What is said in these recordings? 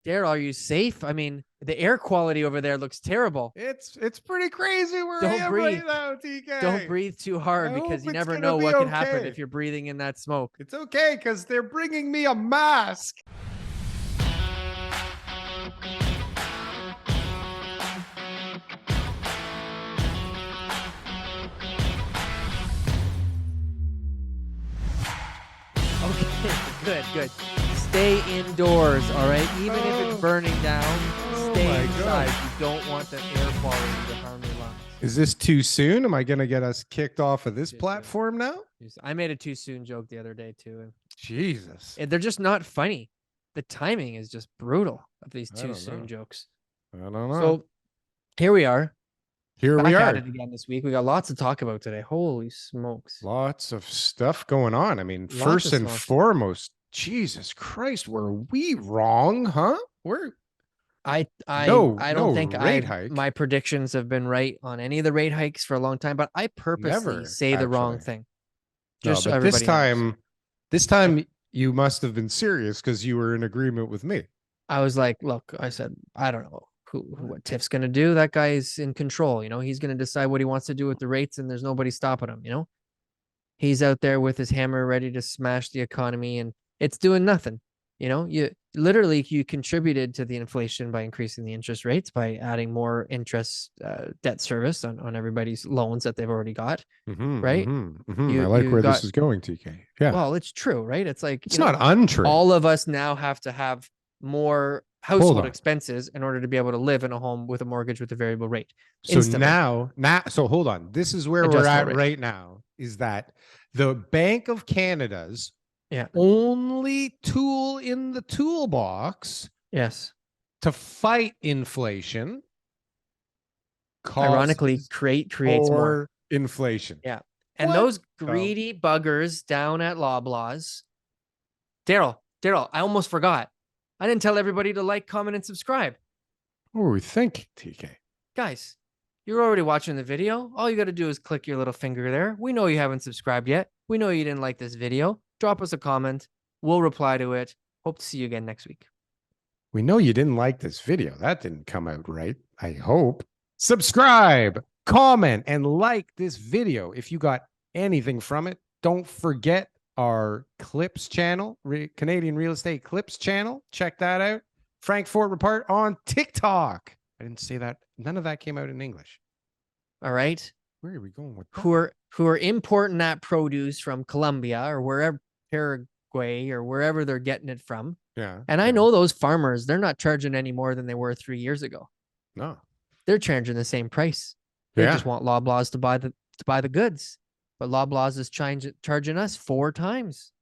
Darryl, are you safe? I mean, the air quality over there looks terrible. It's pretty crazy where I Don't am breathe. right now, TK. Don't breathe too hard I because hope you it's never gonna know be what could happen if okay. you're breathing in that smoke. It's okay because they're bringing me a mask. Okay, good. Stay indoors, all right? Even if it's burning down, stay inside. You don't want the air quality to harm your lungs. Is this too soon? Am I going to get us kicked off of this platform now? I made a too soon joke the other day too. Jesus. They're just not funny. The timing is just brutal of these too soon jokes. I don't know. So here we are. Here Back we are at it again this week. We got lots to talk about today. Holy smokes. Lots of stuff going on. I mean, first and foremost, Jesus Christ, were we wrong, huh? I don't think rate hike. my predictions have been right on any of the rate hikes for a long time, but I purposely say the wrong thing. Just so everybody knows. This time you must have been serious because you were in agreement with me. I was like, look, I said, I don't know what Tiff's going to do. That guy is in control. You know, he's going to decide what he wants to do with the rates and there's nobody stopping him. You know, he's out there with his hammer ready to smash the economy and it's doing nothing. You know, you contributed to the inflation by increasing the interest rates, by adding more interest debt service on everybody's loans that they've already got. Right. I like where this is going, TK. Yeah. Well, it's true, right? It's like, it's not untrue. All of us now have to have more household expenses in order to be able to live in a home with a mortgage with a variable rate. So now, so hold on. This is where we're at right now, is that the Bank of Canada's only tool in the toolbox, to fight inflation, ironically creates more inflation. Yeah. And those greedy buggers down at Loblaws. Darryl, I almost forgot. I didn't tell everybody to like, comment, and subscribe. What were we thinking, TK? Guys, you're already watching the video. All you got to do is click your little finger there. We know you haven't subscribed yet. We know you didn't like this video. Drop us a comment. We'll reply to it. Hope to see you again next week. We know you didn't like this video. That didn't come out right. I hope. Subscribe, comment, and like this video. If you got anything from it, don't forget our Clips channel, Canadian Real Estate Clips channel. Check that out. Frankfurt Report on TikTok. I didn't say that. None of that came out in English. All right. Where are we going with that? Who are importing that produce from Colombia or wherever, Paraguay or wherever they're getting it from. Yeah. And I know those farmers, they're not charging any more than they were 3 years ago. No. They're charging the same price. They just want Loblaws to buy the goods. But Loblaws is charging us 4 times.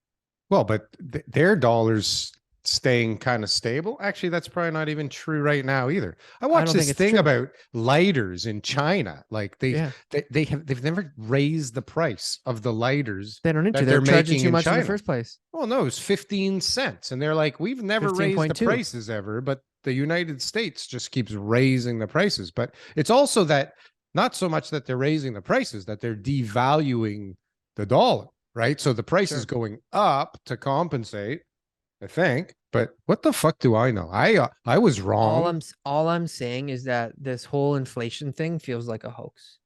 Well, but their dollars staying kind of stable. Actually, that's probably not even true right now either. I watched this thing about lighters in China. Like they've never raised the price of the lighters. They don't need to. They're charging too much in the first place. Well, no, it's 15 cents. And they're like, we've never raised the prices ever, but the United States just keeps raising the prices. But it's also that not so much that they're raising the prices, that they're devaluing the dollar, right? So the price is going up to compensate, I think. But what the fuck do I know? I was wrong. All I'm saying is that this whole inflation thing feels like a hoax.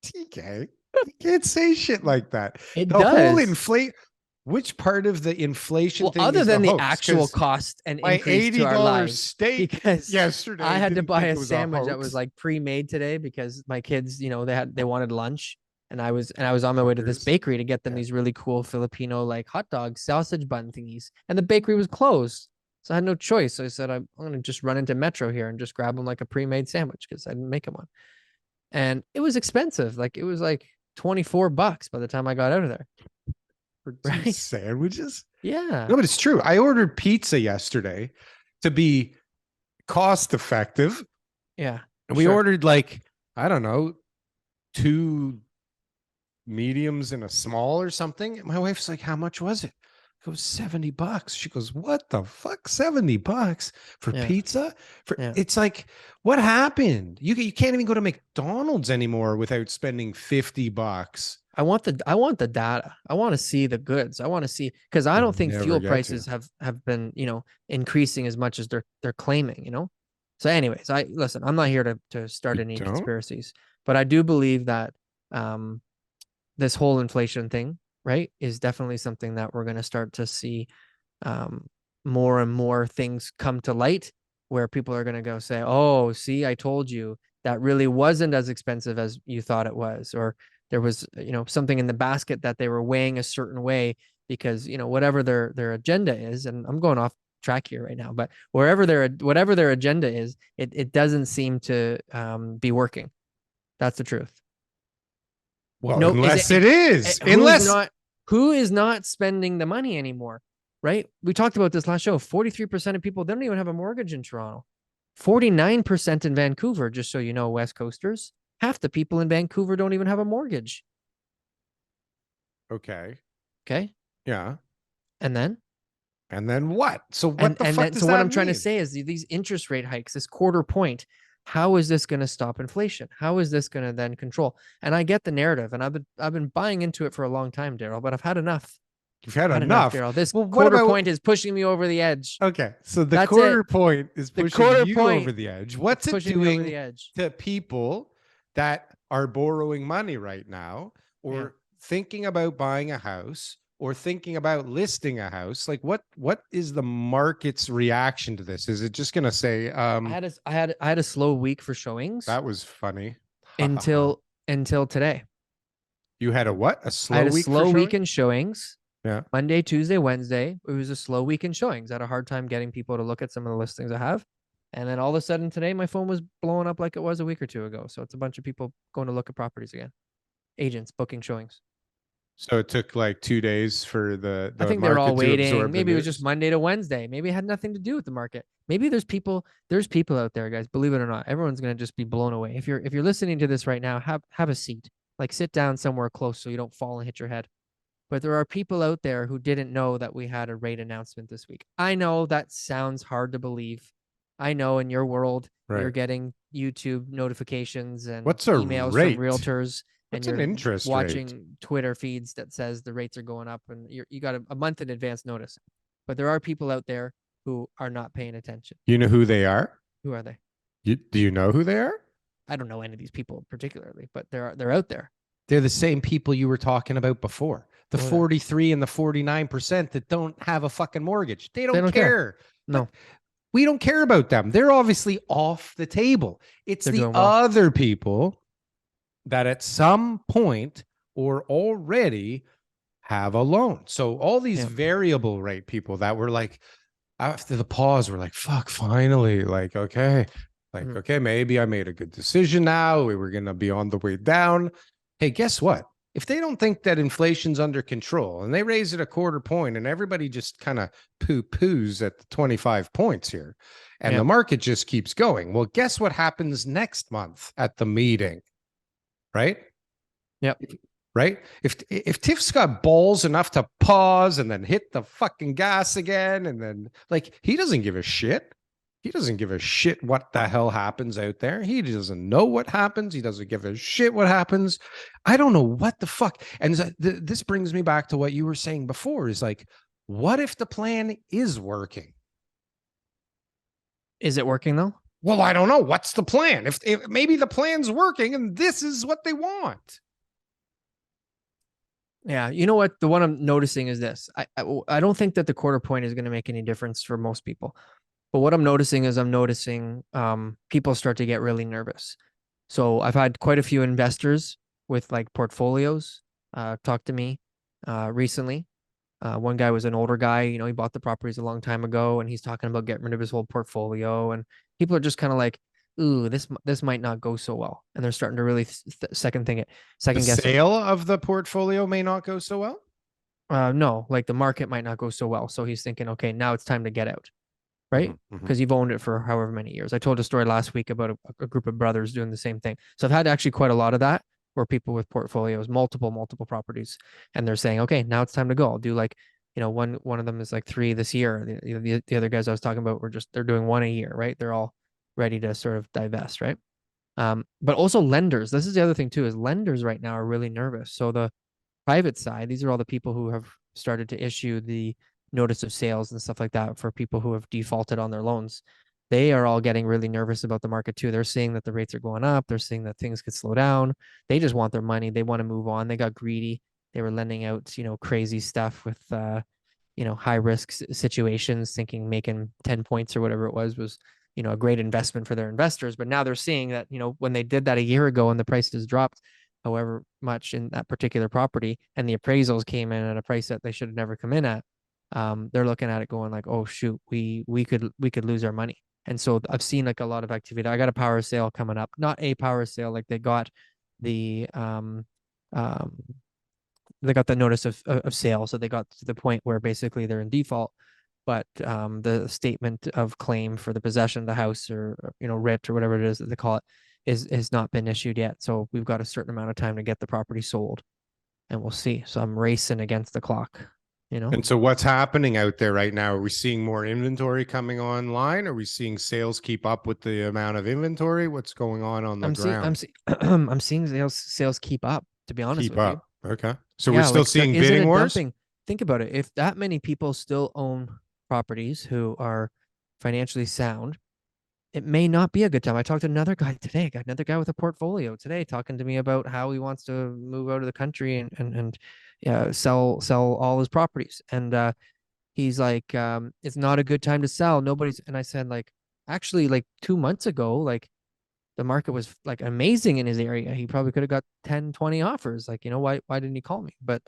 TK, you can't say shit like that. It does. Whole inflate. Which part of the inflation thing other is than the the actual cost and increase to our lives? Steak because yesterday, I had to buy a sandwich that was like pre-made today because my kids, you know, they wanted lunch, and I was on my way to this bakery to get them these really cool Filipino like hot dog sausage bun thingies, and the bakery was closed, so I had no choice. So I said I'm gonna just run into Metro here and just grab them like a pre-made sandwich because I didn't make them one, and it was expensive. Like it was like $24 by the time I got out of there. Right? Sandwiches? Yeah. No, but it's true. I ordered pizza yesterday to be cost effective. Yeah. And we ordered like, I don't know, 2 mediums and a small or something. And my wife's like, how much was it? It was $70. She goes, what the fuck? $70 for pizza? It's like, what happened? You can't even go to McDonald's anymore without spending $50. I want the data. I want to see the goods. I want to see, because I You don't think never fuel get to. prices have been, increasing as much as they're claiming. So anyways, I listen, I'm not here to start You any don't? conspiracies, but I do believe that um this whole inflation thing, right, is definitely something that we're going to start to see um, more and more things come to light where people are going to go say, oh, see, I told you that really wasn't as expensive as you thought it was. Or there was, something in the basket that they were weighing a certain way because, whatever their agenda is, and I'm going off track here right now, but whatever their agenda is, it doesn't seem to be working. That's the truth. Well, No, is unless it it is. Unless who is not spending the money anymore? Right? We talked about this last show. 43% of people, they don't even have a mortgage in Toronto. 49% in Vancouver, just so you know, West Coasters. Half the people in Vancouver don't even have a mortgage. okay. Okay. Yeah. And then And then what? So and what the and fuck then so does what that I'm trying to mean? say is these interest rate hikes, this quarter point, how is this going to stop inflation? How is this going to then control? And I get the narrative, and I've been buying into it for a long time, Daryl, but I've had enough. You've had I've had enough, enough. Daryl. This Well, what quarter about point is pushing me over the edge. okay, so the That's it. quarter point is The pushing quarter you over point, the edge. it's What's it pushing me over doing the edge. to people that are borrowing money right now Yeah. or thinking about buying a house or thinking about listing a house? Like what is the market's reaction to this? Is it just going to say I had a slow week for showings that was funny. Ha ha ha. until today. You had a what? A I slow had a week for slow showing? week in showings. Yeah. Monday, Tuesday, Wednesday. It was a slow week in showings. I had a hard time getting people to look at some of the listings I have. And then all of a sudden today, my phone was blowing up like it was a week or two ago. So it's a bunch of people going to look at properties again. Agents booking showings. So it took like 2 days for the I the think they were all market to waiting. absorb the Maybe it was just news. Monday to Wednesday. Maybe it had nothing to do with the market. Maybe there's people out there, guys. Believe it or not, everyone's gonna just be blown away. If you're listening to this right now, have a seat. Like sit down somewhere close so you don't fall and hit your head. But there are people out there who didn't know that we had a rate announcement this week. I know that sounds hard to believe. I know in your world, you're Right. getting YouTube notifications and What's a emails from rate? realtors, and What's an you're interest rate? watching Twitter feeds that says the rates are going up, and you got a month in advance notice. But there are people out there who are not paying attention. You know who they are? Who are they? Do you know who they are? I don't know any of these people particularly, but they're out there. They're the same people you were talking about before. The What are they? 43 and the 49% that don't have a fucking mortgage. They They don't don't care. care. No, But we don't care about them. They're obviously off the table. It's they're the doing well. other people that at some point or already have a loan. So all these Yeah. variable rate people that were like, after the pause, we're like, fuck, finally. Like, okay. Like, Mhm. okay, maybe I made a good decision now. We were going to be on the way down. Hey, guess what? If they don't think that inflation's under control and they raise it a quarter point and everybody just kind of poo poos at the 25 points here and Yeah. the market just keeps going, well, guess what happens next month at the meeting? Right? Yep. Right? If Tiff's got balls enough to pause and then hit the fucking gas again, and then like he doesn't give a shit. He doesn't give a shit what the hell happens out there. He doesn't know what happens. He doesn't give a shit what happens. I don't know what the fuck. And this brings me back to what you were saying before is like, what if the plan is working? Is it working though? Well, I don't know. What's the plan? If maybe the plan's working and this is what they want. Yeah, you know what? The one I'm noticing is this. I don't think that the quarter point is going to make any difference for most people. But what I'm noticing is people start to get really nervous. So I've had quite a few investors with like portfolios talk to me recently. One guy was an older guy, he bought the properties a long time ago, and he's talking about getting rid of his whole portfolio. And people are just kind of like, "Ooh, this might not go so well," and they're starting to really The second guess it. sale of the portfolio may not go so well. No, like the market might not go so well. So he's thinking, okay, now it's time to get out, right? Mm-hmm, mm-hmm. Because you've owned it for however many years. I told a story last week about a group of brothers doing the same thing. So I've had actually quite a lot of that where people with portfolios, multiple properties, and they're saying, okay, now it's time to go. I'll do like, one of them is like 3 this year. The other guys I was talking about they're doing 1 a year, right? They're all ready to sort of divest, right? But also lenders. This is the other thing too, is lenders right now are really nervous. So private side, these are all the people who have started to issue the notice of sales and stuff like that for people who have defaulted on their loans. They are all getting really nervous about the market too. They're seeing that the rates are going up. They're seeing that things could slow down. They just want their money. They want to move on. They got greedy. They were lending out, crazy stuff with, high risk situations, thinking making 10 points or whatever it was, a great investment for their investors. But now they're seeing that, when they did that a year ago and the prices dropped however much in that particular property and the appraisals came in at a price that they should have never come in at, they're looking at it going like, oh shoot, we could lose our money. And so I've seen like a lot of activity. I got a power sale coming up, not a power sale, like the um they got the notice of sale, so they got to the point where basically they're in default, but the statement of claim for the possession of the house, or writ or whatever it is that they call it, is not been issued yet. So we've got a certain amount of time to get the property sold, and we'll see. So I'm racing against the clock. And so what's happening out there right now? Are we seeing more inventory coming online? Are we seeing sales keep up with the amount of inventory? What's going on the ground? I'm seeing sales keep up, to be honest Keep with you. up. Okay. So we're Yeah, still like there seeing isn't bidding a wars? dumping. Think about it. If that many people still own properties who are financially sound, it may not be a good time. I talked to another guy today, got another guy with a portfolio today talking to me about how he wants to move out of the country and yeah, sell all his properties. And he's like, it's not a good time to sell. Nobody's, and I said, like, actually, like 2 months ago, like the market was like amazing in his area. He probably could have got 10, 20 offers. Like, why didn't he call me? But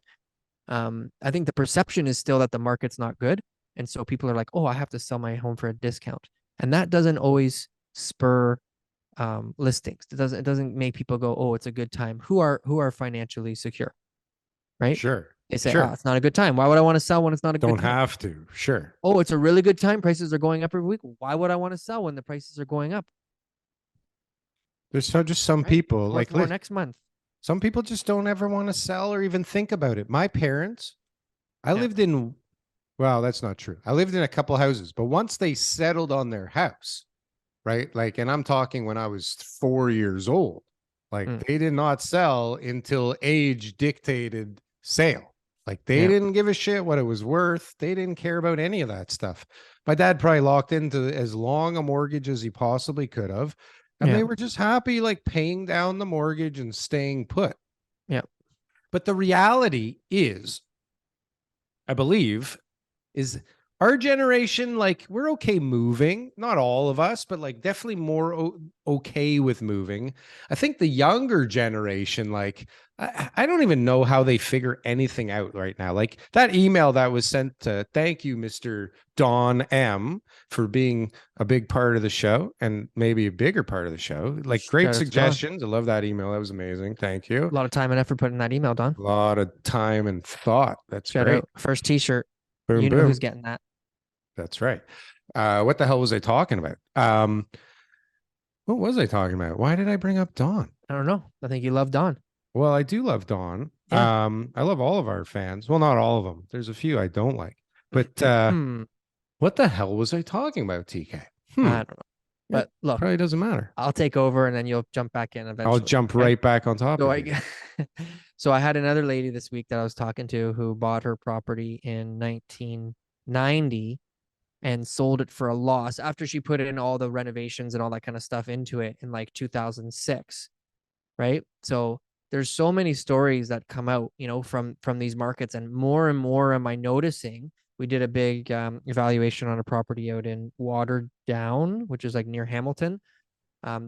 I think the perception is still that the market's not good. And so people are like, oh, I have to sell my home for a discount. And that doesn't always spur listings. It doesn't make people go, oh, it's a good time. Who are financially secure, right? Sure. They say, oh, Sure. it's not a good time. Why would I want to sell when it's not a good Don't time? have to. Sure. Oh, it's a really good time. Prices are going up every week. Why would I want to sell when the prices are going up? There's just some Right? people Worth more next month. some people just don't ever want to sell or even think about it. My parents, I Yeah. lived in, well, that's not true. I lived in a couple houses, but once they settled on their house, right? Like, and I'm talking when I was 4 years old, like Mm. they did not sell until age dictated sale. Like they Yeah. didn't give a shit what it was worth. They didn't care about any of that stuff. My dad probably locked into as long a mortgage as he possibly could have. And Yeah. they were just happy, like paying down the mortgage and staying put. Yeah. But the reality is, I believe, is our generation, like we're okay moving, not all of us, but like definitely more okay with moving. I think the younger generation, like I don't even know how they figure anything out right now. Like that email that was sent to, thank you, Mr. Don M, for being a big part of the show and maybe a bigger part of the show. Like great Shout out to Don. suggestions. I love that email. That was amazing. Thank you. A lot of time and effort put in that email, Don. A lot of time and thought. That's Shout great. out. First t-shirt. Boom, You know who's boom. getting that. That's right. What the hell was I talking about? What was I talking about? Why did I bring up Dawn? I don't know. I think you love Don. Well, I do love Dawn. Yeah. I love all of our fans. Well, not all of them. There's a few I don't like. But Hmm. what the hell was I talking about, TK? I don't know. It But look, probably doesn't matter. I'll take over and then you'll jump back in I'll eventually. jump Okay? right back on top So of you. so I had another lady this week that I was talking to who bought her property in 1990 and sold it for a loss after she put in all the renovations and all that kind of stuff into it in like 2006, right? So there's so many stories that come out, from these markets, and more am I noticing. We did a big evaluation on a property out in Waterdown, which is like near Hamilton,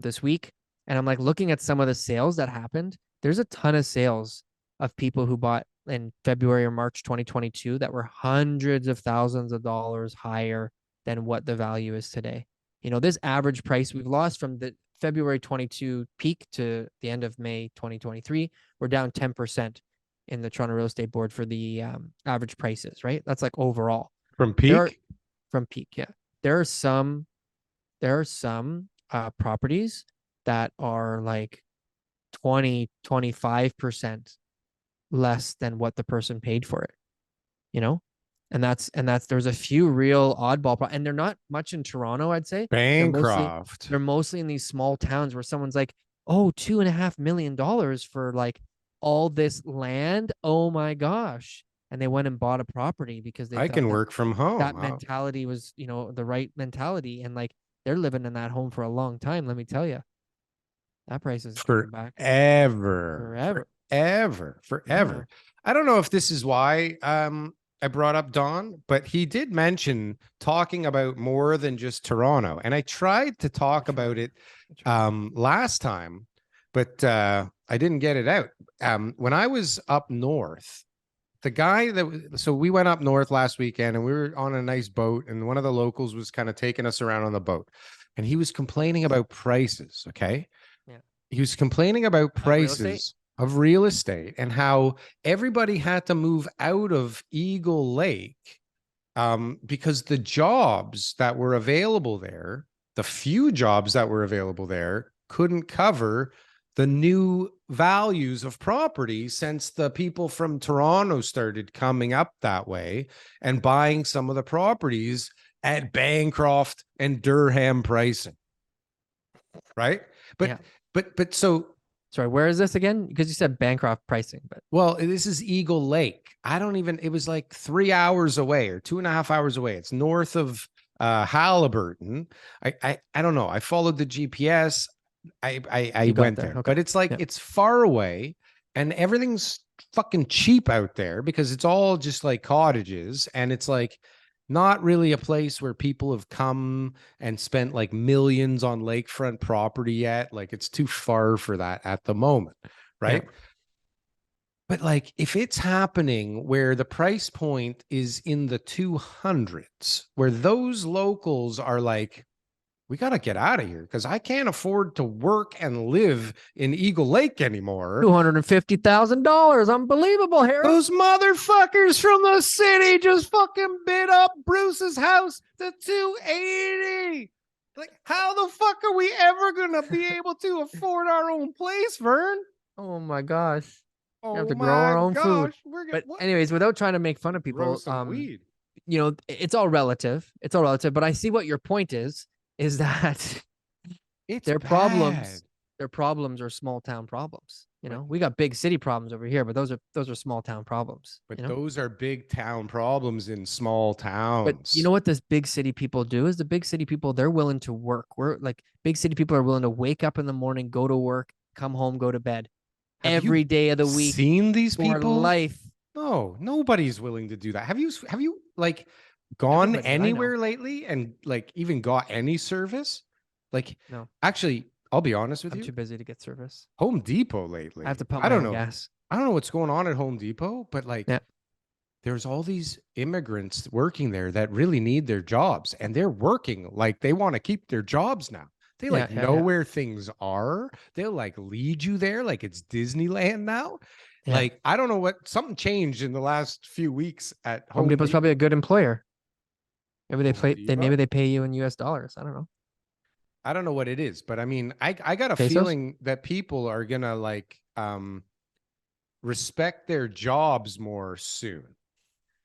this week, and I'm like looking at some of the sales that happened. There's a ton of sales of people who bought in February or March 2022 that were hundreds of thousands of dollars higher than what the value is today. This average price we've lost from the February 22 peak to the end of May 2023, we're down 10% in the Toronto Real Estate Board for the average prices, right? That's like overall. From There are peak? from peak, yeah. There are some properties that are like 20, 25% less than what the person paid for it, you know? And that's there's a few real oddball and they're not much in Toronto, I'd say. Bancroft. They're mostly in these small towns where someone's like, oh, $2.5 million for like all this land. Oh my gosh. And they went and bought a property because they I thought can that work from home. that mentality was, the right mentality. And like they're living in that home for a long time. Let me tell you, that price is coming back Forever, forever. forever, Yeah. forever. I don't know if this is why I brought up Don, but he did mention talking about more than just Toronto. And I tried to talk about it last time, but I didn't get it out. When I was up north, the guy so we went up north last weekend and we were on a nice boat, and one of the locals was kind of taking us around on the boat, and he was complaining about prices. Okay. Yeah. He was complaining about Of real estate. prices of real estate and how everybody had to move out of Eagle Lake because the jobs that were available there, the few jobs that were available there, couldn't cover the new values of property since the people from Toronto started coming up that way and buying some of the properties at Bancroft and Durham pricing. Right. But Yeah. so Sorry, where is this again? Because you said Bancroft pricing, but well, this is Eagle Lake. I don't even, it was like 3 hours away or 2.5 hours away. It's north of Halliburton. I don't know. I followed the GPS. I you got went there. there, Okay. but it's like Yeah. it's far away and everything's fucking cheap out there because it's all just like cottages, and it's like not really a place where people have come and spent like millions on lakefront property yet. Like it's too far for that at the moment, right? Yeah. But like if it's happening where the price point is in the 200s, where those locals are like, we got to get out of here because I can't afford to work and live in Eagle Lake anymore. $250,000. Unbelievable, Harry. Those motherfuckers from the city just fucking bid up Bruce's house to 280. Like, how the fuck are we ever going to be able to afford our own place, Vern? Oh my gosh. We have Oh to grow our my own food. gosh. We're But what? anyways, without trying to make fun of Grow people, some weed. it's all relative. It's all relative. But I see what your point is that It's their bad. problems are small town problems. But We got big city problems over here, but those are small town problems. but those are big town problems in small But you know towns. what this big city people do is the big city people, they're willing to work. We're like big city people are willing to wake up in the morning, go to work, come home, go to bed Have you every day of the week seen these for people? life. No, nobody's willing to do that. Have you like gone Everybody that I know. anywhere lately and like even got any service? Like No, actually, I'll be honest with I'm you. too busy to get service. Home Depot lately. I have to pump I my don't own know. gas. I don't know what's going on at Home Depot, but like Yeah. there's all these immigrants working there that really need their jobs and they're working like they want to keep their jobs now. They Yeah. like Yeah. know Yeah. where things are. They'll like lead you there like it's Disneyland now. Yeah. Like I don't know what something changed in the last few weeks at Home Home Depot's Depot. probably a good employer. Maybe Home maybe Depot? they pay you in US dollars. I don't know. I don't know what it is, but I mean, I got a Pesos? feeling that people are gonna like respect their jobs more soon.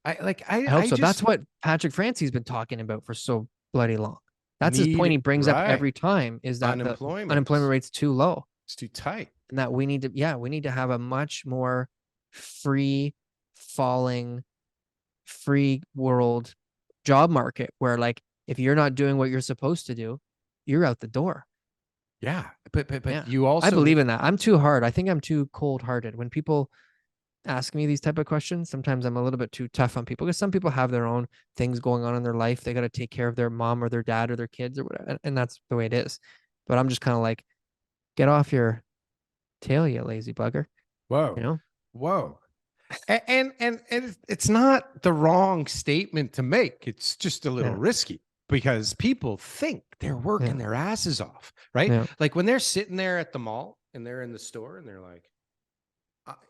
I hope I so. That's just what Patrick Francie's been talking about for so bloody long. That's his point need he brings up right every time is that the unemployment unemployment. rate's too low. It's too tight. And that we need to have a much more free falling, free world job market where like if you're not doing what you're supposed to do, you're out the door. Yeah, but Yeah. you I also believe in that. I'm too hard. I think I'm too cold hearted. When people ask me these type of questions, sometimes I'm a little bit too tough on people because some people have their own things going on in their life. They got to take care of their mom or their dad or their kids or whatever. And that's the way it is. But I'm just kind of like, get off your tail, you lazy bugger. whoa, You know? whoa. And it's not the wrong statement to make. It's just a little Yeah. risky because people think they're working Yeah. their asses off, right? Yeah. Like when they're sitting there at the mall and they're in the store and they're like,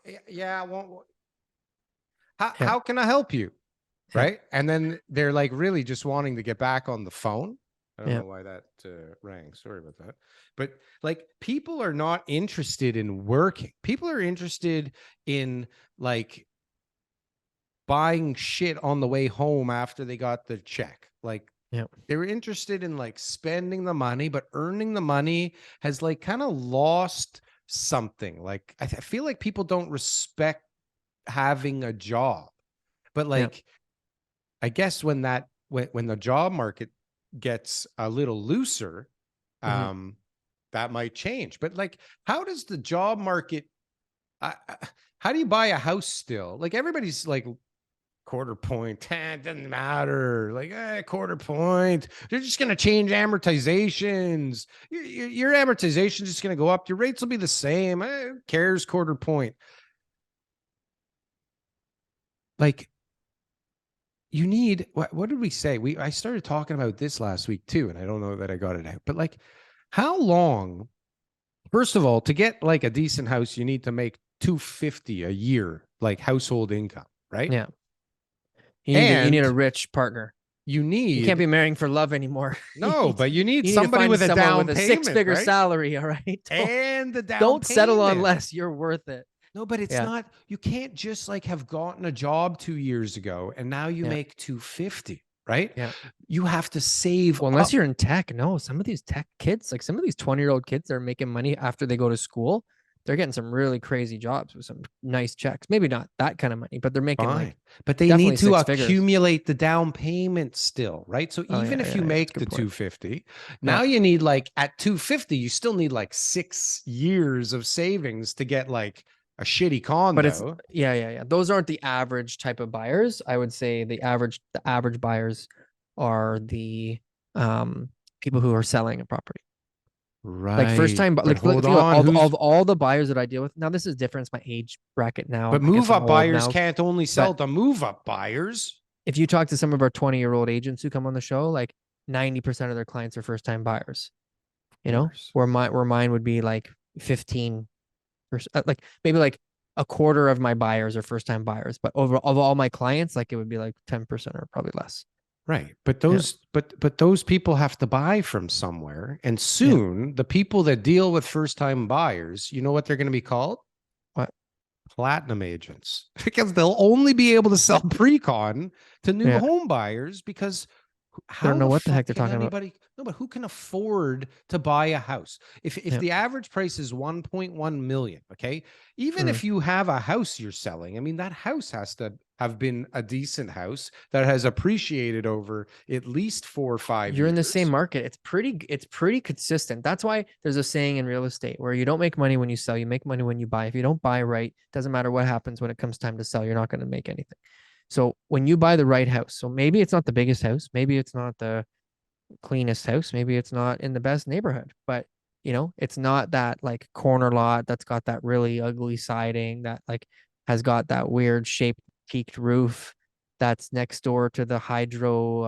yeah, Yeah. how can I help you? Yeah. Right. And then they're like really just wanting to get back on the phone. I don't Yeah. know why that rang. Sorry about that. But like people are not interested in working. People are interested in like buying shit on the way home after they got the check. Like Yeah. they were interested in like spending the money, but earning the money has like kind of lost something. Like I feel like people don't respect having a job. But like I guess when the job market gets a little looser, Mhm. that might change. But like, how does the job market? How do you buy a house still? Like everybody's like quarter point, it doesn't matter. Like quarter point, they're just going to change amortizations. Your amortization is just going to go up. Your rates will be the same. Who cares? Quarter point. Like you need what did we say? I started talking about this last week too, and I don't know that I got it out. But like, how long? First of all, to get like a decent house, you need to make 250 a year, like household income, right? Yeah. You need a And rich partner. you You can't need be marrying for love anymore. no, but you need You need to somebody find with a someone down with a six payment, figure right? salary. All right. And the down Don't settle on payment. less. You're worth it. No, but it's Yeah. not, you can't just like have gotten a job 2 years ago and now you Yeah. make 250, right? Yeah. You have to save Well, unless up. you're in tech, no, some of these tech kids, like some of these 20-year-old kids that are making money after they go to school, they're getting some really crazy jobs with some nice checks. Maybe not that kind of money, but they're making Fine. like But they definitely need to six figures. accumulate the down payment still, right? So Oh, even yeah, if yeah, you yeah. That's a make good the point. 250, Yeah. now you need like at 250, you still need like 6 years of savings to get like a shitty But it's condo. yeah, yeah, yeah. Those aren't the average type of buyers. I would say the average buyers are the um people who are selling a property. Like first Right. time, but But like hold think about on, of all the buyers that I deal with. Now this is different. It's my age bracket now. but I guess move I'm up old buyers now. can't only But sell to move up buyers. if you talk to some of our 20-year-old agents who come on the show, like 90% of their clients are first time buyers. Of course. Where mine would be like 15, like maybe like a quarter of my buyers are first time buyers, but over of all my clients, like it would be like 10% or probably less. Right. But Yeah. those people have to buy from somewhere. And Yeah. soon the people that deal with first time buyers, you know what they're going to be called? What? Platinum agents. Because they'll only be able to sell pre-con to new Yeah. home buyers because They don't how know the what the heck fuck they're can talking about. anybody no, but who can afford to buy a house? If Yeah. the average price is 1.1 million, okay? Even Mm. if you have a house you're selling, I mean that house has to have been a decent house that has appreciated over at least 4 or 5 You're in the same years. market. It's pretty consistent. That's why there's a saying in real estate where you don't make money when you sell, you make money when you buy. If you don't buy right, doesn't matter what happens when it comes time to sell, you're not going to make anything. So when you buy the right house, so maybe it's not the biggest house, maybe it's not the cleanest house, maybe it's not in the best neighborhood, but it's not that like corner lot that's got that really ugly siding that like has got that weird shaped peaked roof that's next door to the hydro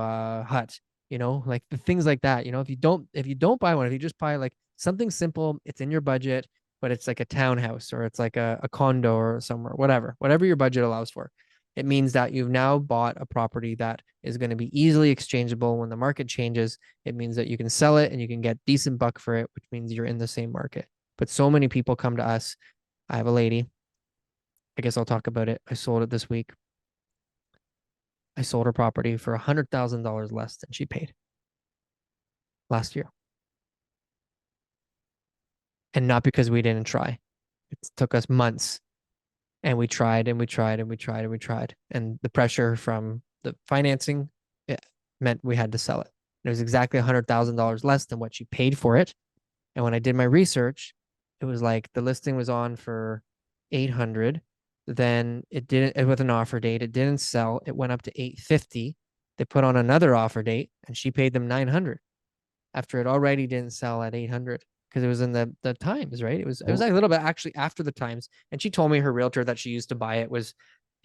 hut, like the things like that. If you don't buy one, if you just buy like something simple, it's in your budget, but it's like a townhouse or it's like a condo or somewhere, whatever your budget allows for, it means that you've now bought a property that is going to be easily exchangeable when the market changes. It means that you can sell it and you can get decent buck for it, which means you're in the same market. But so many people come to us. I have a lady. I guess I'll talk about it. I sold it this week. I sold her property for $100,000 less than she paid last year. And not because we didn't try. It took us months and we tried and we tried and we tried and we tried. And the pressure from the financing, it meant we had to sell it. It was exactly $100,000 less than what she paid for it. And when I did my research, it was like the listing was on for 800. Then it didn't, with an offer date, it didn't sell. It went up to 850. They put on another offer date and she paid them 900 after it already didn't sell at 800 because it was in the times, right? It was Well, a little bit actually after the times. And she told me her realtor that she used to buy it was,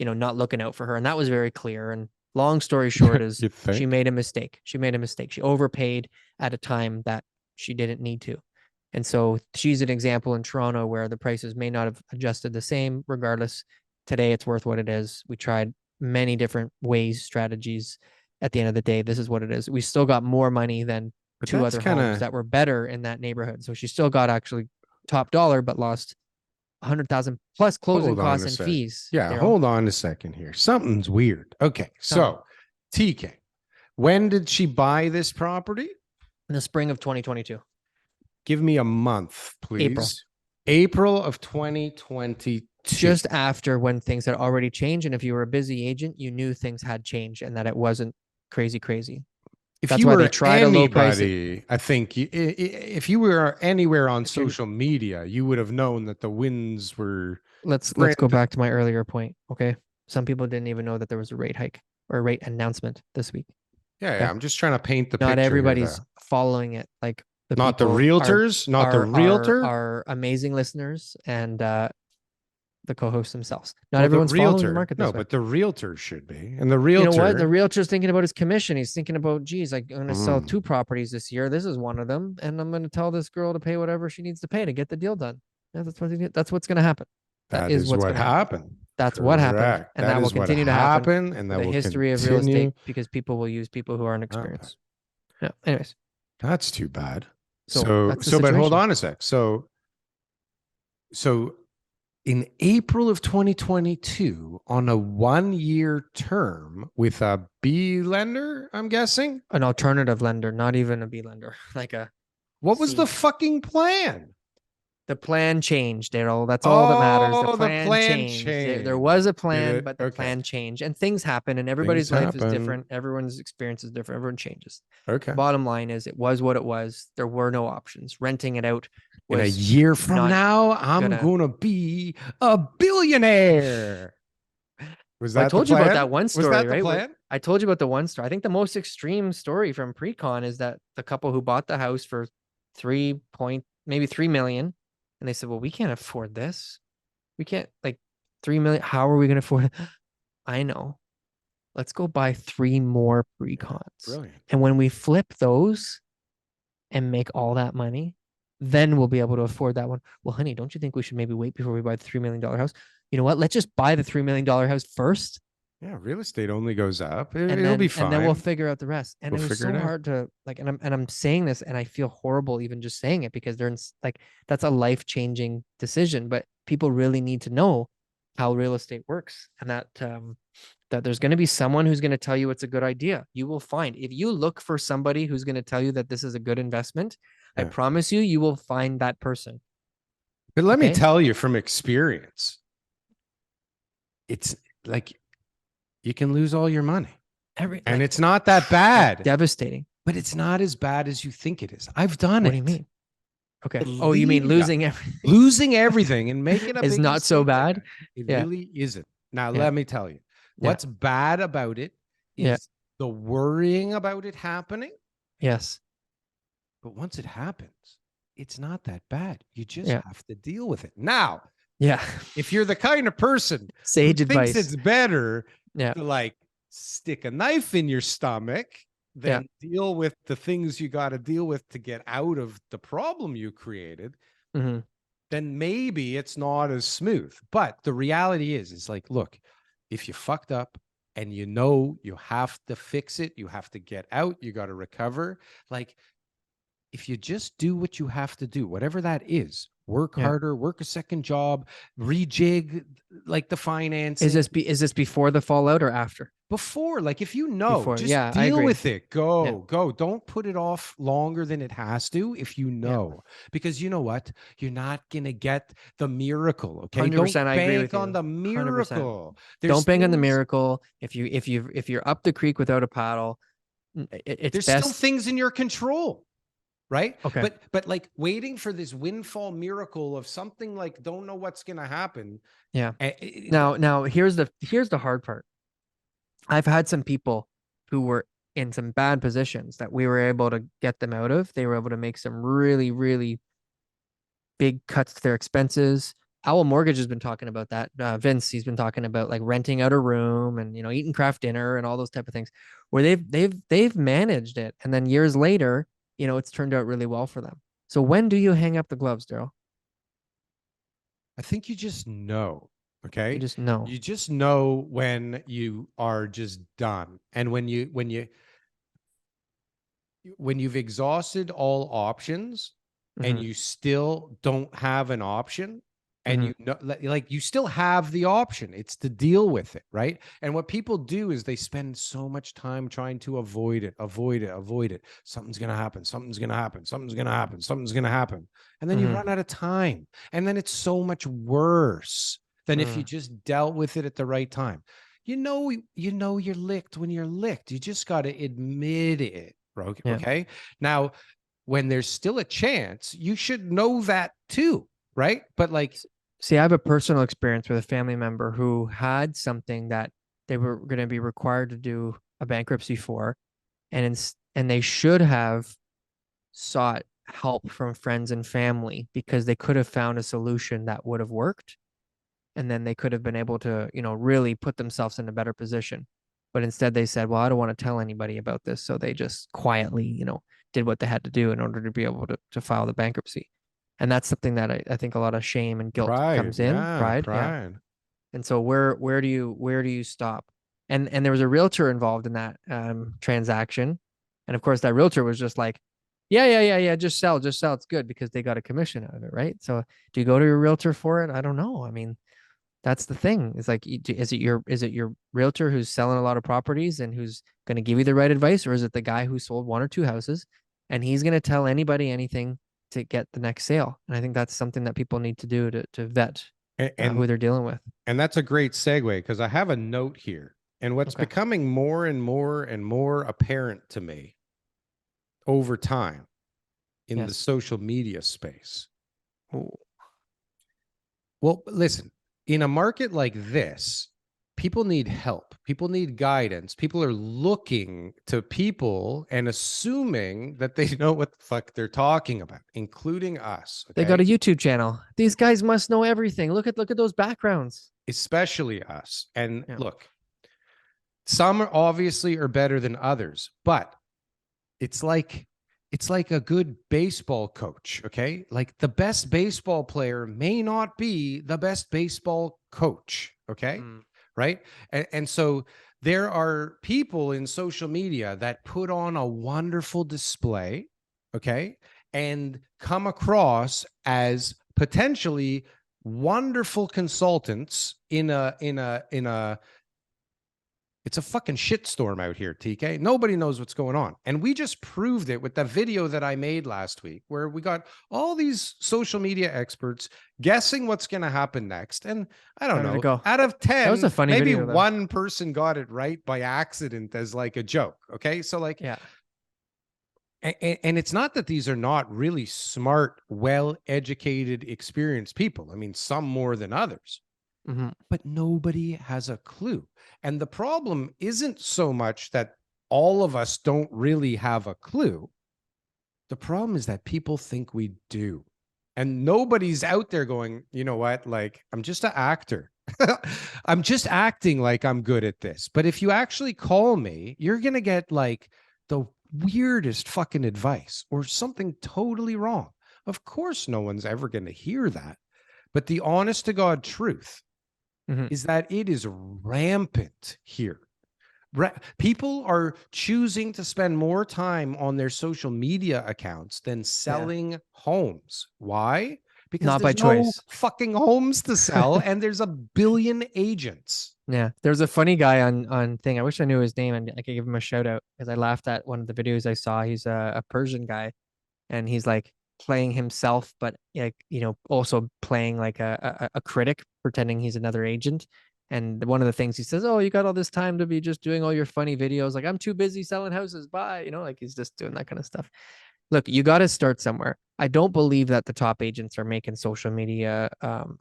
not looking out for her. And that was very clear. And long story short is you she think? made a mistake. She made a mistake. She overpaid at a time that she didn't need to. And so she's an example in Toronto where the prices may not have adjusted the same. Regardless, today it's worth what it is. We tried many different ways, strategies. At the end of the day, this is what it is. We still got more money than But two that's other kind homes of that were better in that neighborhood. So she still got actually top dollar, but lost 100,000 plus closing hold on costs a and sec. fees. Yeah, hold on a second here. Something's weird. Okay, Tell me. so TK, when did she buy this property? In the spring of 2022, Give me a month, April. please. April of 2022. Just after when things had already changed. And if you were a busy agent, you knew things had changed and that it wasn't crazy, crazy. If That's you why they were try to low price it. anybody, I think if you were anywhere on If you're- social media, you would have known that the winds were let's go back to my earlier point. Okay. Some people didn't even know that there was a rate hike or a rate announcement this week. Yeah, Okay. I'm just trying to paint the Not picture here, everybody's though. following it. Like the Not the people realtors, not the realtor. are amazing listeners and the co-hosts themselves. Not Well, the everyone's following the realtor, market no, this way. but the realtor should be. And the You know what? The realtor, realtor's thinking about his commission. He's thinking about, geez, like I'm going to sell mm, 2 properties this year. This is one of them, and I'm going to tell this girl to pay whatever she needs to pay to get the deal done. Yeah, that's what's going to happen. That that is is what's what going to happen. happened. That's what happened, Correct. and That that will is what continue to happen happened, and for that the will history of real continue. estate because people will use people who aren't Okay. experienced. Yeah. Anyways, That's too bad. so that's the But hold situation. on a sec. So in April of 2022, on a 1-year term with a B lender, I'm guessing. An alternative lender, not even a B lender, like a What was C. the fucking plan? The plan changed, Daryl. That's all that matters. The Oh, the plan plan changed. There was changed. a Did plan, it? but the Okay. plan changed. And things happen, and everybody's Things life is happen. different. Everyone's experience is different. Everyone changes. Okay. Bottom line is, it was what it was. There were no options. Renting it out In a was year from not now, I'm gonna. gonna be a billionaire. Was Well, I that the told you about plan? that one Was story, that the right? plan? I told you about the one story. I think the most extreme story from pre-con is that the couple who bought the house for 3 million, and they said, "Well, we can't afford this. We can't, like, 3 million. How are we going to afford it?" I know. Let's go buy 3 more pre-cons. Brilliant. And when we flip those and make all that money, then we'll be able to afford that one. Well, honey, don't you think we should maybe wait before we buy the $3 million house? You know what? Let's just buy the $3 million house first, Yeah, real estate only goes up. and It'll be then we'll fine. figure out the rest. And We'll it was figure so it out. hard to, like, and I'm saying this, and I feel horrible even just saying it, because they're in, like, that's a life-changing decision, but people really need to know how real estate works, and that there's going to be someone who's going to tell you it's a good idea. You will find, if you look for somebody who's going to tell you that this is a good investment, I Yeah. promise you will find that person. But let me Okay? tell you from experience, it's like you can lose all your money. And And it's not that bad, devastating. but it's not as bad as you think it is. I've done it. What do you mean? Okay. Oh, you mean losing everything? Losing everything and making a is big not so mistake like bad. that. It Yeah. really isn't. Now, Yeah. let me tell you, Yeah. what's bad about it Yeah. is the worrying about it happening. Yes. But once it happens, it's not that bad. You just Yeah. have to deal with it. Now, Yeah. if you're the kind of person Sage who advice. thinks it's better Yeah. to like stick a knife in your stomach than deal with the things you got to deal with to get out of the problem you created, Mm-hmm. then maybe it's not as smooth. But the reality is like, look, if you fucked up and you know you have to fix it, you have to get out, you got to recover. Like, if you just do what you have to do, whatever that is, work harder, work a second job, rejig like the financing. Is this before the fallout or after? Before, like, if you know, Before. just Yeah, I deal agree. with it. Go. Don't put it off longer than it has to if you know. Because you know what? You're not gonna get the miracle. Okay. 100%, Don't I agree bank with on you. the 100%. miracle. Don't bank on the things- miracle. If you're up the creek without a paddle, it's There's best. still things in your control. Right. Okay. But like waiting for this windfall miracle of something like don't know what's gonna happen. Yeah. Now here's the hard part. I've had some people who were in some bad positions that we were able to get them out of. They were able to make some really, really big cuts to their expenses. Owl Mortgage has been talking about that. Vince, he's been talking about, like, renting out a room and, eating craft dinner and all those type of things, where they've managed it, and then years later, it's turned out really well for them. So when do you hang up the gloves, Darryl? I think you just know. Okay. You just know. You just know when you are just done. And when you've exhausted all options and Mhm. you still don't have an option And you know, like you still have the option. It's to deal with it, right? And what people do is they spend so much time trying to avoid it, avoid it, avoid it. Something's gonna happen. Something's gonna happen. Something's gonna happen. Something's gonna happen. And then you run out of time. And then it's so much worse than if you just dealt with it at the right time. You know you're licked when you're licked. You just got to admit it, bro. Okay. Yeah. Now, when there's still a chance, you should know that too, right? But like, see, I have a personal experience with a family member who had something that they were going to be required to do a bankruptcy for, and they should have sought help from friends and family because they could have found a solution that would have worked, and then they could have been able to, really put themselves in a better position. But instead they said, well, I don't want to tell anybody about this. So they just quietly, did what they had to do in order to be able to file the bankruptcy. And that's something that I think a lot of shame and guilt comes in. Yeah, Pride. Yeah. And so where do you stop? And there was a realtor involved in that transaction. And of course that realtor was just like, yeah, just sell. It's good, because they got a commission out of it, right? So do you go to your realtor for it? I don't know. I mean, that's the thing. It's like, is it your realtor who's selling a lot of properties and who's going to give you the right advice, or is it the guy who sold one or two houses and he's going to tell anybody anything to get the next sale? And I think that's something that people need to do to vet who they're dealing with. And that's a great segue, because I have a note here. And what's becoming more and more and more apparent to me over time in the social media space. Ooh. Well, listen, in a market like this, people need help. People need guidance. People are looking to people and assuming that they know what the fuck they're talking about, including us. Okay? They got a YouTube channel. These guys must know everything. Look at those backgrounds. Especially us. And look, some obviously are better than others, but it's like a good baseball coach, okay? Like the best baseball player may not be the best baseball coach, okay? Right? And so there are people in social media that put on a wonderful display, okay? And come across as potentially wonderful consultants in a it's a fucking shitstorm out here, TK. Nobody knows what's going on. And we just proved it with the video that I made last week, where we got all these social media experts guessing what's going to happen next. And I don't know, out of 10, that was a funny maybe video, one person got it right by accident as like a joke. Okay. So like, yeah. And it's not that these are not really smart, well-educated, experienced people. I mean, some more than others. But nobody has a clue. And the problem isn't so much that all of us don't really have a clue. The problem is that people think we do. And nobody's out there going, you know what? Like, I'm just an actor. I'm just acting like I'm good at this. But if you actually call me, you're going to get like the weirdest fucking advice or something totally wrong. Of course, no one's ever going to hear that. But the honest to God truth is that it is rampant here. People are choosing to spend more time on their social media accounts than selling homes. Why? Because not there's by choice. fucking homes to sell and there's a billion agents. Yeah, there's a funny guy on thing. I wish I knew his name and I could give him a shout out, because I laughed at one of the videos I saw. He's a Persian guy, and he's like playing himself, but like, also playing like a critic, pretending he's another agent. And one of the things he says, oh, you got all this time to be just doing all your funny videos. Like, I'm too busy selling houses. Bye. Like he's just doing that kind of stuff. Look, you got to start somewhere. I don't believe that the top agents are making social media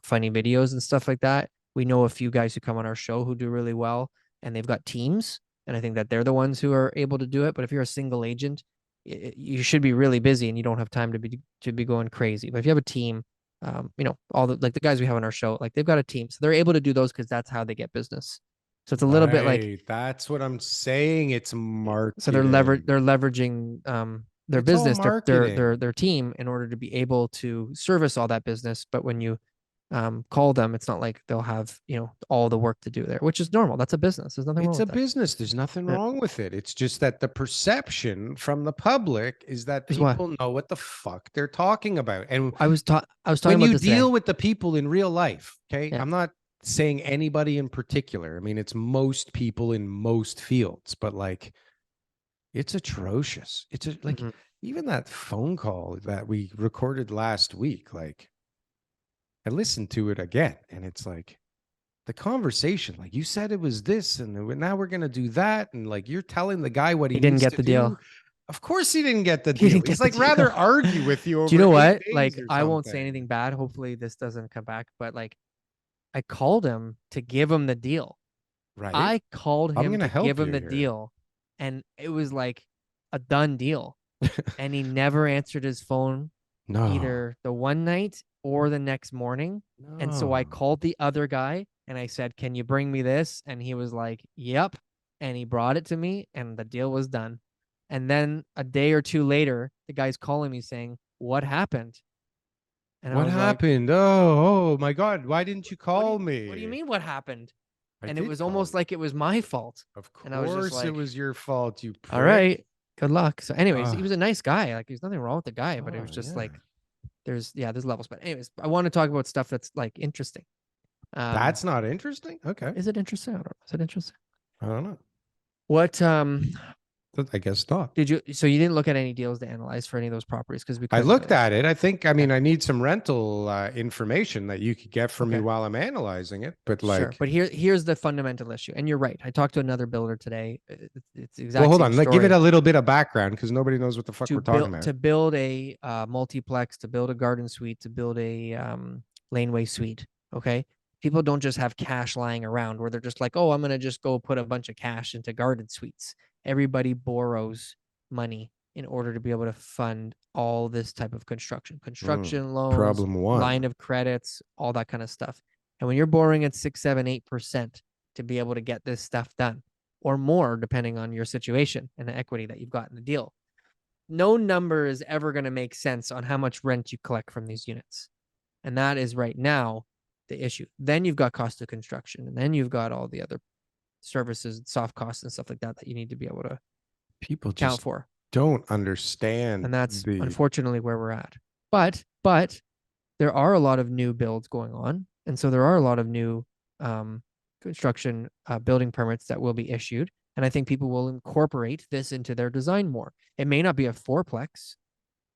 funny videos and stuff like that. We know a few guys who come on our show who do really well, and they've got teams. And I think that they're the ones who are able to do it. But if you're a single agent, you should be really busy and you don't have time to be going crazy. But if you have a team, all the guys we have on our show, like they've got a team, so they're able to do those because that's how they get business. So it's a little bit like, that's what I'm saying. It's marketing. So they're leveraging their business, their team, in order to be able to service all that business. But when you call them. It's not like they'll have, all the work to do there, which is normal. That's a business. There's nothing wrong It's a with that. business. There's nothing Yeah. wrong with it. It's just that the perception from the public is that Is what people know what the fuck they're talking about. And I was talking when about you this today. deal with the people in real life, okay, Yeah. I'm not saying anybody in particular. I mean, it's most people in most fields, but like it's atrocious. Like Hmm. even that phone call that we recorded last week, like I listened to it again and it's like the conversation, like you said it was this and now we're going to do that. And like you're telling the guy what he He didn't needs get to the deal. do. Of course he didn't get the He deal. didn't get He's the like rather deal. argue with you Do you over know 8 what? days Like, or I won't say anything something. bad. Hopefully, this doesn't come back. But like, I called him to give him the deal. Right. I called I'm him going to to give help him you the here. deal, and it was like a done deal. And he never answered his phone No, either the one night or the next morning. And so I no. called the other guy and I said, "Can you bring me this?" And he was like, "Yep." And he brought it to me and the deal was done. And then a day or two later, the guy's calling me saying, "What happened?" And I What was like, happened? Oh my God. Why didn't you "What do call you me? mean what happened?" I And it did was call almost you. like it was my fault. Of And I was just course it like, was your fault, you "All prick. right, good luck." So anyways, he Oh, was a nice guy. Like there's nothing wrong with the guy, but it oh was just yeah. like there's levels. But anyways, I want to talk about stuff that's like interesting. Um, That's not interesting. Okay. is it interesting? I don't know. Is it interesting? I don't know. What I guess not. did you so you didn't look at any deals to analyze for any of those properties because we I couldn't looked really. at it. I think, I Okay. mean, I need some rental information that you could get from me Okay. while I'm analyzing it. But Sure. like, But here's the fundamental issue. And you're right. I talked to another builder today. It's the well, exact hold same on. Like, give it story. a little bit of background because nobody knows what the fuck we're talking about. To build a multiplex, to build a garden suite, to build a laneway suite. Okay. People don't just have cash lying around where they're just like, oh, I'm gonna just go put a bunch of cash into garden suites. Everybody borrows money in order to be able to fund all this type of Mm, construction loans, problem one. line of credits, all that kind of stuff. And when you're borrowing at 6, 7, 8% to be able to get this stuff done, or more, depending on your situation and the equity that you've got in the deal, no number is ever going to make sense on how much rent you collect from these units. And that is right now the issue. Then you've got cost of construction, and then you've got all the other services, soft costs, and stuff like that that you need to be able to People account just for. don't understand And that's the. unfortunately where we're at. But there are a lot of new builds going on, and so there are a lot of new construction building permits that will be issued. And I think people will incorporate this into their design more. It may not be a fourplex,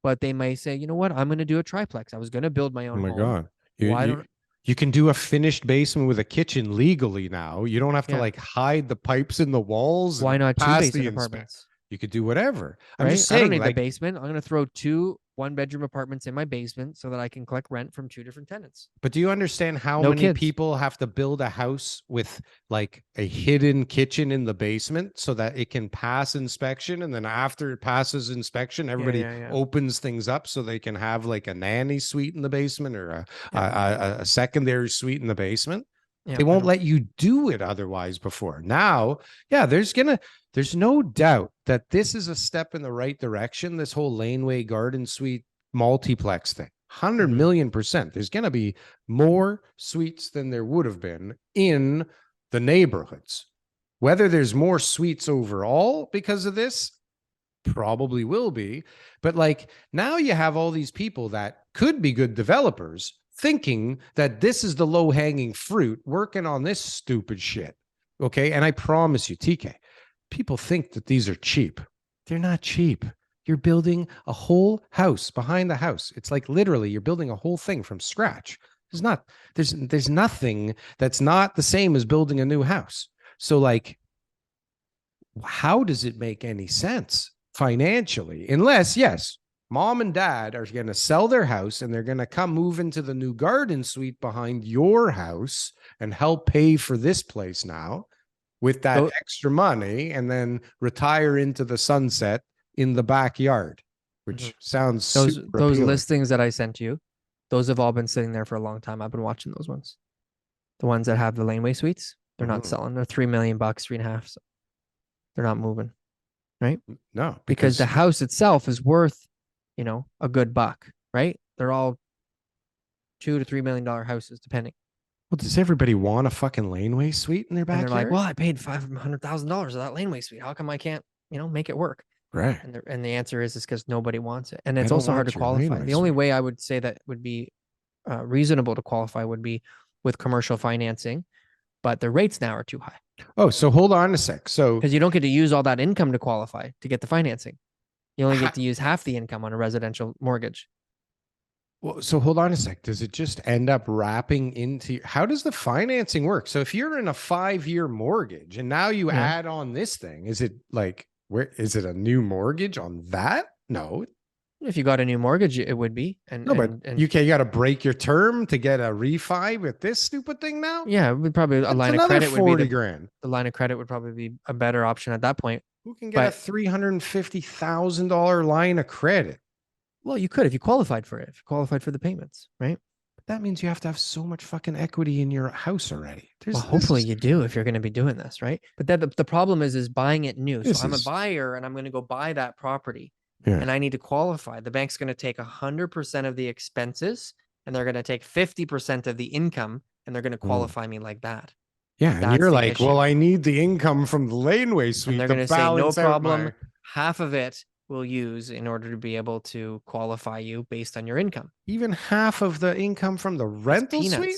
but they may say, you know what, I'm going to do a triplex. I was going to build my Oh own my home. God. You, Why you, don't, you can do a finished basement with a kitchen legally now. You don't have to yeah, like hide the pipes in the walls why and not two pass basement the inspect. apartments? You could do whatever. I'm Right? just I don't saying, need the like, basement. I'm going to throw two 1-bedroom apartments in my basement so that I can collect rent from two different tenants. but do you understand how No many kids. people have to build a house with like a hidden kitchen in the basement so that it can pass inspection? And then after it passes inspection, Yeah, everybody yeah, yeah. opens things up so they can have like a nanny suite in the basement or Yeah, a secondary suite in the basement. yeah, They I won't know. let you do it otherwise before. Now, yeah, there's no doubt that this is a step in the right direction. This whole laneway garden suite multiplex thing. 100 million%. There's going to be more suites than there would have been in the neighborhoods. Whether there's more suites overall because of this, probably will be. But like now you have all these people that could be good developers thinking that this is the low hanging fruit working on this stupid shit. Okay. And I promise you, TK, people think that these are cheap. They're not cheap. You're building a whole house behind the house. It's like literally you're building a whole thing from scratch. There's nothing that's not the same as building a new house. So like how does it make any sense financially? Unless, yes, mom and dad are going to sell their house and they're going to come move into the new garden suite behind your house and help pay for this place now with that Those, extra money and then retire into the sunset in the backyard, which sounds super those appealing. listings that I sent you, those have all been sitting there for a long time. I've been watching those ones. The ones that have the laneway suites, they're not Mhm. selling. They're 3 million bucks, 3.5. So they're not moving, right? No, Because the because house itself is worth, a good buck, right? They're all $2 to $3 million houses, depending. Well, does everybody want a fucking laneway suite in their And they're like, backyard? well, I paid $500,000 of that laneway suite. How come I can't, make it work? Right. And the answer is because nobody wants it. And I it's don't also hard to want your qualify. laneway The only suite. way I would say that would be reasonable to qualify would be with commercial financing, but the rates now are too high Oh, so hold on a sec. So because you don't get to use all that income to qualify to get the financing. You only get to use half the income on a residential mortgage. well, so hold on a sec. Does it just end up wrapping into how does the financing work? So if you're in a 5-year mortgage and now you Yeah. add on this thing, is it like where is it a new mortgage on that? No. If you got a new mortgage, it would be. No, but you got to break your term to get a refi with this stupid thing now? Yeah, it would probably a That's line of another credit would be 40 grand. the line of credit would probably be a better option at that point. Who can get a $350,000 line of credit? Well, you could if you qualified for it, if you qualified for the payments, right? But that means you have to have so much fucking equity in your house already. Well, hopefully you do if you're going to be doing this, right? But then the problem is buying it new. So I'm a buyer and I'm going to go buy that property. Yeah. And I need to qualify. The bank's going to take 100% of the expenses and they're going to take 50% of the income and they're going to qualify me like that. Yeah. And That's you're the like, issue. well, I need the income from the laneway suite. And they're to going to say, no balance out problem. Half of it we'll use in order to be able to qualify you based on your income. Even half of the income from the rental suite?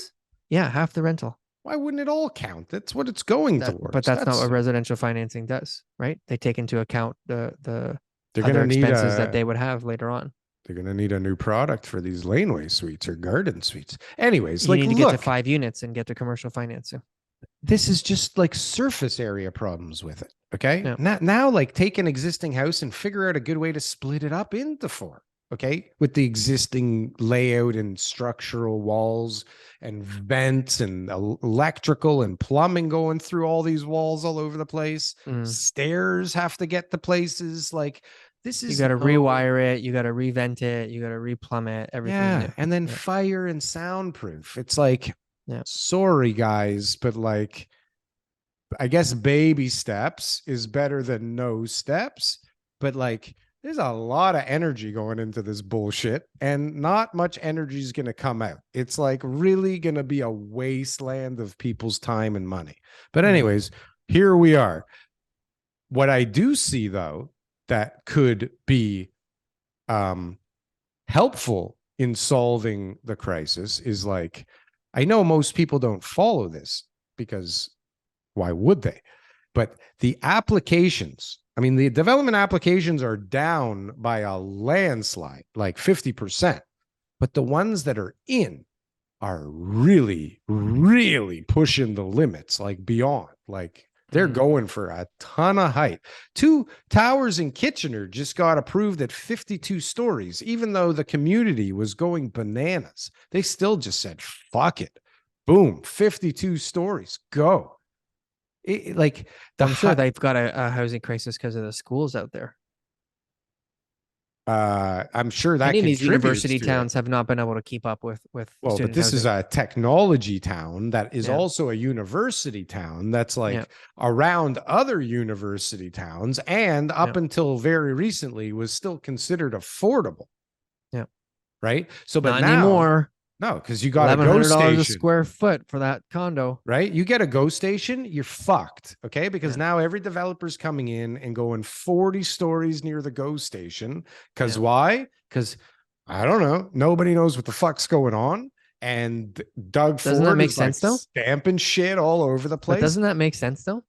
Yeah, half the rental. Why wouldn't it all count? That's what it's going towards. But that's not what residential financing does, right? They take into account the they're other going to need expenses that they would have later on. They're going to need a new product for these laneway suites or garden suites. Anyways, you need to get to 5 units and get to commercial financing. This is just like surface area problems with it. Okay. Yeah. Now, like take an existing house and figure out a good way to split it up into 4. Okay. With the existing layout and structural walls and vents and electrical and plumbing going through all these walls all over the place. Stairs have to get to places like this is. You got to rewire it. You got to revent it. You got to replumb it. Everything. Yeah. And then fire and soundproof. It's like, sorry guys, but like, I guess baby steps is better than no steps, but like there's a lot of energy going into this bullshit and not much energy is going to come out. It's like really going to be a wasteland of people's time and money. But anyways, here we are. What I do see though, that could be helpful in solving the crisis is like, I know most people don't follow this because why would they? But the applications, I mean, the development applications are down by a landslide, like 50%. But the ones that are in are really, really pushing the limits, like beyond. Like they're going for a ton of height. 2 towers in Kitchener just got approved at 52 stories, even though the community was going bananas. They still just said, fuck it. Boom, 52 stories, go. I'm sure they've got a housing crisis because of the schools out there. I'm sure that many of these university towns have not been able to keep up with well, but this is a technology town that is also a university town that's like around other university towns and up until very recently was still considered affordable. Yeah. Right. So, but not now, anymore. No, because you got a GO station. $1,100 a square foot for that condo. Right? You get a GO station, you're fucked. Okay. Because now every developer's coming in and going 40 stories near the GO station. Because why? Because I don't know. Nobody knows what the fuck's going on. And Doug doesn't Ford that make is sense like though? Stamping shit all over the place. But doesn't that make sense though?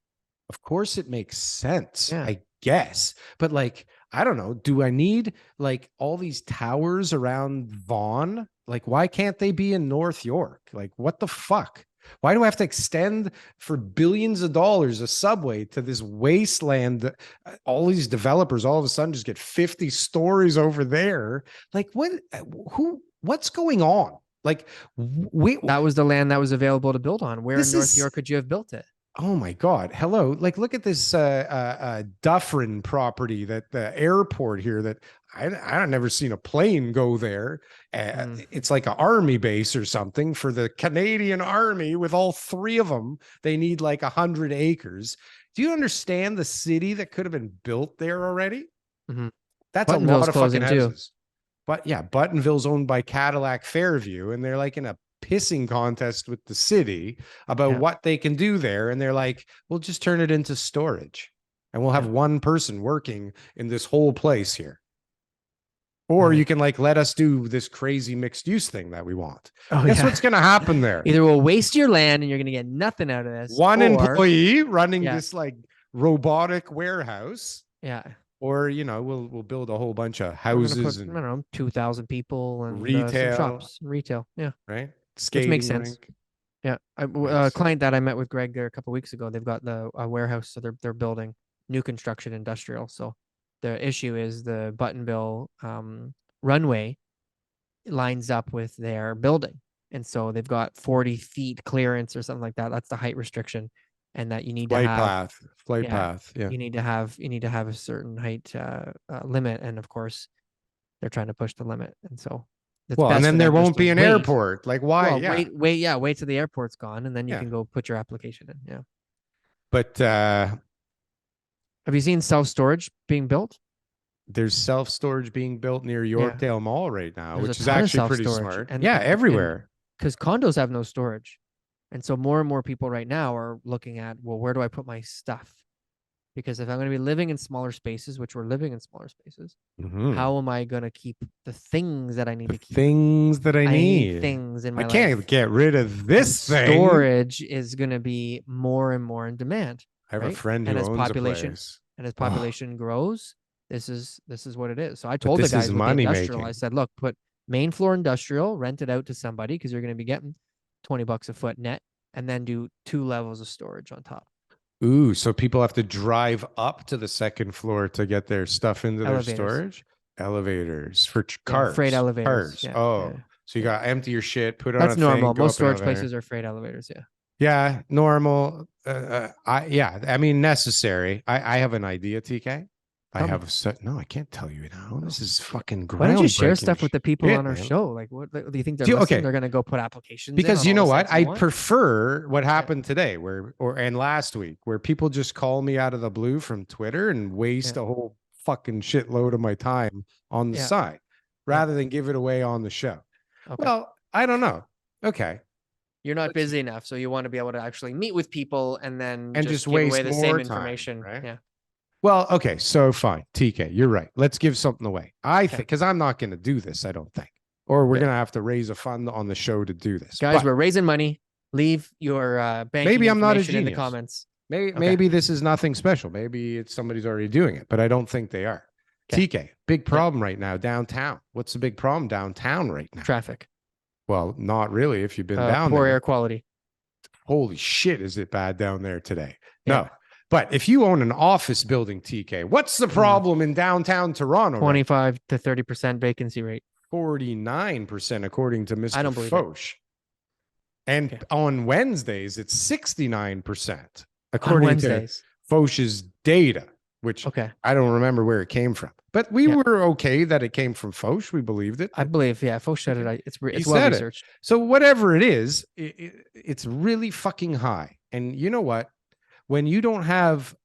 Of course it makes sense. Yeah. I guess. But like, I don't know. Do I need like all these towers around Vaughan? Like, why can't they be in North York? Like, what the fuck? Why do I have to extend for billions of dollars a subway to this wasteland that all these developers all of a sudden just get 50 stories over there? Like, what's going on? Like, that was the land that was available to build on. Where in North York could you have built it? Oh my God. Hello. Like, look at this Dufferin property that the airport here that I've never seen a plane go there. It's like an army base or something for the Canadian Army with all 3 of them. They need like 100 acres. Do you understand the city that could have been built there already? Mm-hmm. That's a lot of fucking houses. But yeah, Buttonville's owned by Cadillac Fairview, and they're like in a pissing contest with the city about Yeah. what they can do there. And they're like, we'll just turn it into storage and we'll have Yeah. one person working in this whole place here. Or you Right. can like let us do this crazy mixed use thing that we want. Oh Guess yeah. what's going to happen there? Either we'll waste your land and you're gonna get nothing out of this, One or employee running yeah, this like robotic warehouse, yeah. or we'll build a whole bunch of We're gonna houses put, I and don't know, 2,000 people and some retail, shops, retail. Yeah, right? which makes Skating sense. rink. Yeah, a Makes sense. client that I met with Greg there a couple weeks ago, they've got the a warehouse, so they're building new construction industrial. So the issue is the Buttonville runway lines up with their building, and so they've got 40 feet clearance or something like that. That's the height restriction, and that you need to Flight have. path, flight Yeah, path. Yeah. you need to have a certain height limit, and of course they're trying to push the limit, and so it's Well, and best for then there them just won't to be an wait. airport. Like, why? Well, Yeah. wait till the airport's gone, and then you Yeah. can go put your application in. Yeah. But Have you seen self storage being built? there's self storage being built near Yeah, Yorkdale Mall right now, there's a which is ton of actually self pretty storage, smart. and Yeah, and everywhere. because condos have no storage, and so more and more people right now are looking at, well, where do I put my stuff? Because if I'm going to be living in smaller spaces, which we're living in smaller spaces, Mhm. how am I going to keep the things that I need The to keep? things that I I need need. things in I my can't life. get rid of And this thing. storage is going to be more and more in demand, I have a right? friend And who as owns a population place. and as Oh, population grows, this is what it is. So I but told the this is guys with the money industrial, I making. said, look, put main floor industrial, rent it out to somebody because you're going to be getting $20 a foot net, and then do 2 levels of storage on top. Ooh, so people have to drive up to the second floor to get their stuff into their Elevators. storage? Elevators for Yeah, freight cars. elevators. Cars. Yeah, Oh, yeah, so you yeah. got empty your shit, put it on That's a thing, normal. go Most up an storage elevator. places are freight elevators. Yeah. Yeah, normal. I mean necessary. I have an idea, TK. I Tell me. have a set. No, I can't tell you now. Oh, This is fucking why don't you share groundbreaking stuff with the people shit, on our man. show? Like, what do you think they're listening? Okay, They're gonna go put applications in because on you all know the what? sites you I want? prefer what Yeah, happened today, and last week, where people just call me out of the blue from Twitter and yeah, waste a whole fucking shitload of my time on the yeah, side, yeah. rather than give it away on the show. Okay. Well, I don't know. Okay, You're not let's busy enough, so you want to be able to actually meet with people and then and just just give away waste the same more time, information. right? Yeah. Well, okay, so fine. TK, you're right. Let's give something away. I Okay. think because I'm not going to do this, I don't think. Or we're Good. going to have to raise a fund on the show to do this. Guys, But we're raising money. Leave your banking maybe I'm not a information in the genius. comments. Maybe Okay. maybe this is nothing special. Maybe it's somebody's already doing it, but I don't think they are. Okay. TK, big Yeah. problem right now downtown. What's the big problem downtown right now? Traffic. Well, not really if you've been down Poor there. air quality. Holy shit, is it bad down there today? Yeah. No. But if you own an office building, TK, what's the problem in downtown Toronto? 25 to 30% vacancy rate. 49% according to I Mr. don't believe it. Foch. And Okay. on Wednesdays, it's 69% On according to Wednesdays. Foch's data, which Okay. I don't remember where it came from. But we Yeah. were okay that it came from Foch. We believed it. I believe, yeah, Foch said Okay. it. It's He well said it. researched. So whatever it is, it's really fucking high. And you know what? When you don't have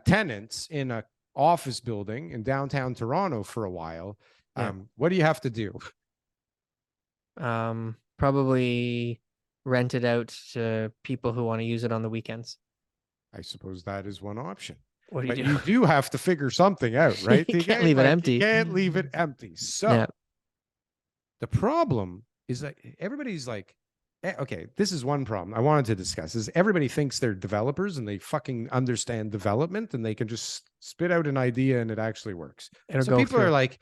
tenants in a office building in downtown Toronto for a while, Yeah. what do you have to do? Probably rent it out to people who want to use it on the weekends. I suppose that is one option. What do But you do? you do have to figure something out, right? You can't TK? leave it Like, empty. You can't leave it empty. So Yeah. the problem is that everybody's like, okay, this is one problem I wanted to discuss is everybody thinks they're developers and they fucking understand development and they can just spit out an idea and it actually works. It'll So go people are through. like,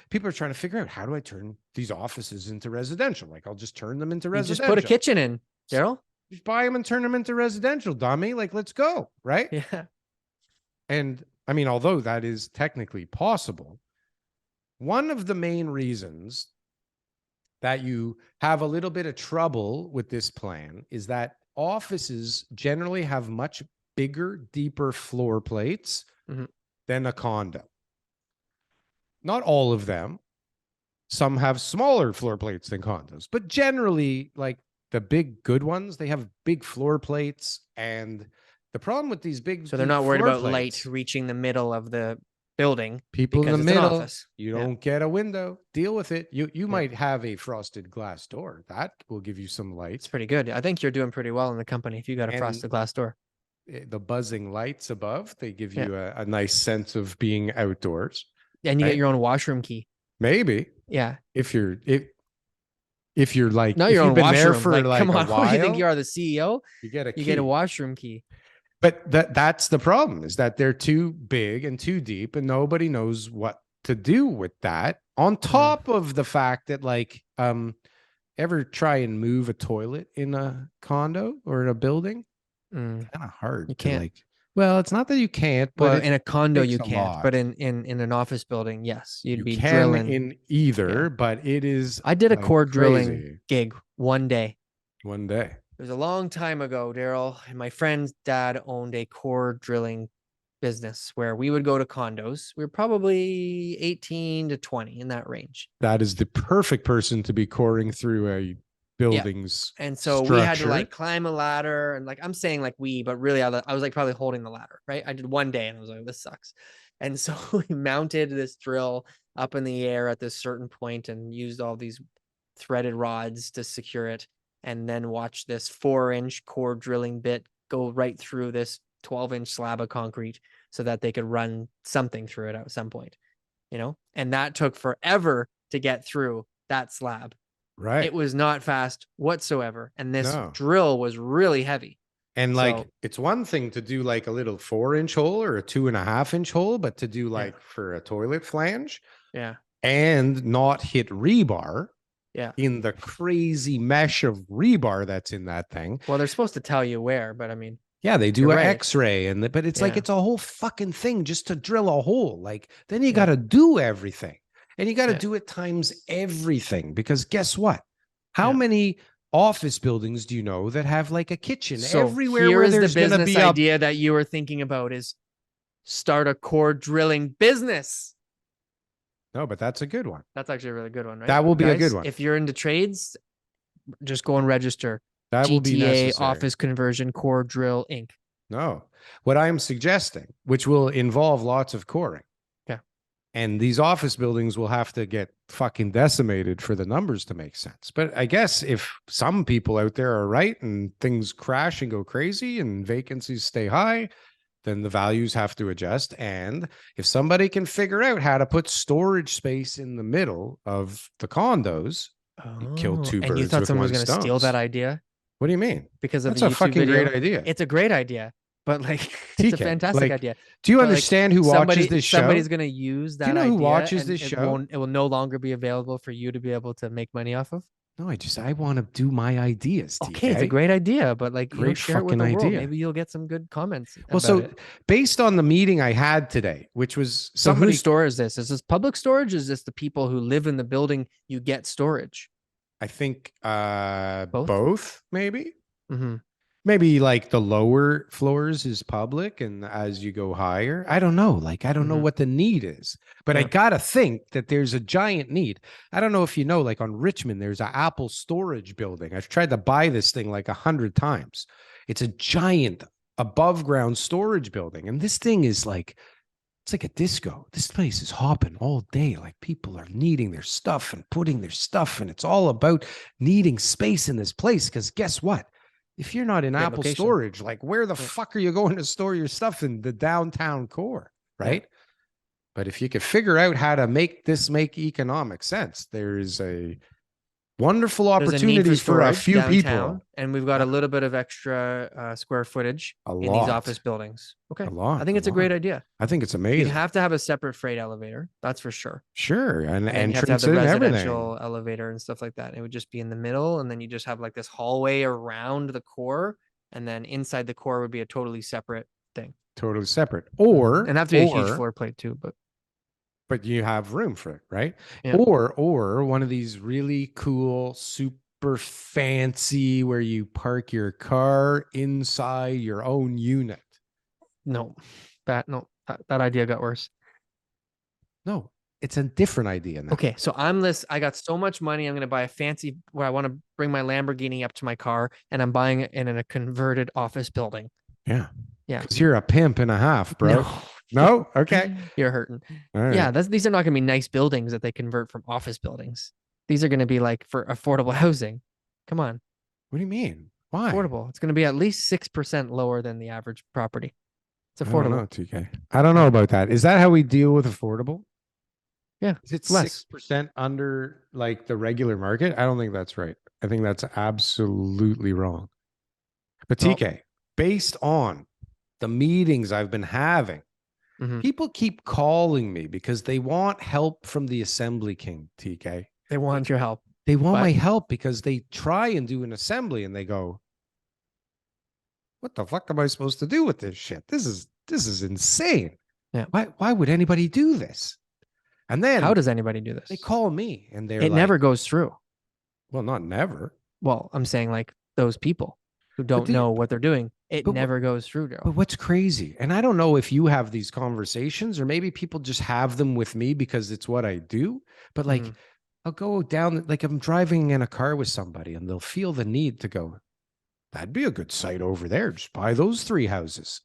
people are trying to figure out how do I turn these offices into residential? Like I'll just turn them into You residential. just put a kitchen in, Darryl. Just buy them and turn them into residential, dummy. Like, let's go, right? Yeah. And I mean, although that is technically possible, one of the main reasons that you have a little bit of trouble with this plan is that offices generally have much bigger, deeper floor plates than a condo. Not all of them. Some have smaller floor plates than condos, but generally, like the big good ones, they have big floor plates. And the problem with these big, So they're not worried about light reaching the middle of the building People in because the it's an middle, office. you Yeah. don't get a window. Deal with it. You Yeah. might have a frosted glass door. That will give you some light. It's pretty good. I think you're doing pretty well in the company if you got a And frosted glass door. the buzzing lights above, they give Yeah. you a nice sense of being outdoors. And you right? get your own washroom key. Maybe Yeah. if you're like, Not if your you've own been there washroom. for Like, like come a on. What do you think you while, are, the CEO? you get a You get a key. washroom key. But that's the problem, is that they're too big and too deep, and nobody knows what to do with that. On top of the fact that, like, ever try and move a toilet in a condo or in a building? Kind of hard You to can't. like. Well, it's not that you can't, but Well, it in a condo takes you a can't, lot. but in an office building, yes, you'd You be can drilling. in either, Yeah. but it is I did a like core drilling crazy gig one day. one day. It was a long time ago, Daryl, and my friend's dad owned a core drilling business where we would go to condos. We were probably 18 to 20 in that range. That is the perfect person to be coring through a building's And so we had to like climb a ladder, and like I'm saying like we, but really I was like probably holding the ladder, right? I did one day and I was like, this sucks. And so we mounted this drill up in the air at this certain point and used all these threaded rods to secure it, and then watch this 4-inch core drilling bit go right through this 12-inch slab of concrete so that they could run something through it at some point, you know? And that took forever to get through that slab. right. It was not fast whatsoever. And this No. drill was really heavy. And So- like, it's one thing to do like a little 4-inch hole or a 2.5-inch hole, but to do like for a toilet flange Yeah. and not hit rebar Yeah. in the crazy mesh of rebar that's in that thing. Well, they're supposed to tell you where, but I mean, Yeah, they do You're an right. X-ray, but it's like Yeah. it's a whole fucking thing just to drill a hole. Like, then you Yeah. got to do everything, and you got to Yeah. do it times everything, because guess what? How Yeah. many office buildings do you know that have like a kitchen so everywhere here where is the there's going to business be a idea that you were thinking about is start a core drilling business. No, but that's a good one. That's actually a really good one, right? That will be a Guys, good one. If you're into trades, just go and register. That will be GTA necessary. Office Conversion Core Drill Inc. No, what I am suggesting, which will involve lots of coring. Yeah. And these office buildings will have to get fucking decimated for the numbers to make sense. But I guess if some people out there are right and things crash and go crazy and vacancies stay high, then the values have to adjust. And if somebody can figure out how to put storage space in the middle of the condos, you kill two And you birds thought with someone was one going to steal stone. that idea What do you mean? because of That's the a YouTube fucking video? great idea. It's a great idea, but like it's a TK, fantastic like, idea. Do you But, like, understand who watches this show? Somebody's going to use that know idea. who watches and this it show? It will no longer be available for you to be able to make money off of. No, I want to do my ideas. Okay, it's a TK. great idea, but like Great share it with the fucking world. idea. Maybe you'll get some good comments. Well, about so it. based on the meeting I had today, which was So somebody, whose store is this? Is this public storage? Is this the people who live in the building you get storage? I think Both? both maybe. Mm-hmm. Maybe like the lower floors is public, and as you go higher, I don't know. Like, I don't know Mhm. what the need is, but I Yeah. gotta think that there's a giant need. I don't know if you know, like on Richmond, there's an Apple storage building. I've tried to buy this thing like 100 times. It's a giant above ground storage building, and this thing is like, it's like a disco. This place is hopping all day. Like, people are needing their stuff and putting their stuff, and it's all about needing space in this place. Because guess what? If you're not in Great Apple location. storage, like, where the Yeah. fuck are you going to store your stuff in the downtown core, Yeah. right? But if you could figure out how to make this make economic sense, there is a wonderful There's a need opportunity for a storage few downtown, people. and we've got a little bit of extra square footage A in these lot. office buildings. Okay, A lot. I think it's a great idea. I think it's You'd amazing. have to have a separate freight elevator, that's for sure. Sure. And And you have to have entrance the and everything. residential elevator and stuff like that. It would just be in the middle, and then you just have like this hallway around the core, and then inside the core would be a totally separate thing. Totally separate. Or and have to be a huge floor plate too, but you have room for it, right? Yeah. Or one of these really cool, super fancy where you park your car inside your own unit. no, that idea got worse. No, it's a different idea now. Okay, so I got so much money. I'm going to buy a fancy where I want to bring my Lamborghini up to my car, and I'm buying it in a converted office building. Yeah. Yeah. Because you're a pimp and a half, bro. No, No? Okay. You're hurting. All Yeah, right. these are not going to be nice buildings that they convert from office buildings. These are going to be like for affordable housing. Come on, What do you mean? Why? affordable. It's going to be at least 6% lower than the average property. It's I don't know, affordable. TK. I don't know Yeah, about that. Is that how we deal with affordable? yeah, Is it it's less. 6% under like the regular market? I don't think that's right. I think that's absolutely wrong. But Well, TK, based on the meetings I've been having, mhm. people keep calling me because they want help from the Assembly King, TK. They They, want your help, they want my but help because they try and do an assembly and they go, what the fuck am I supposed to do with this shit? This is insane. yeah, Why would anybody do this? And how then does anybody do they this? call me and they're It like, never goes through. well, not never. Well, I'm saying like those people who But don't know what they're doing, it but what never goes through, but Daryl. what's crazy, and I don't know if you have these conversations or maybe people just have them with me because it's what I do, but like Mm, I'll go down, like I'm driving in a car with somebody and they'll feel the need to go, that'd be a good site over there. Just buy those 3 houses.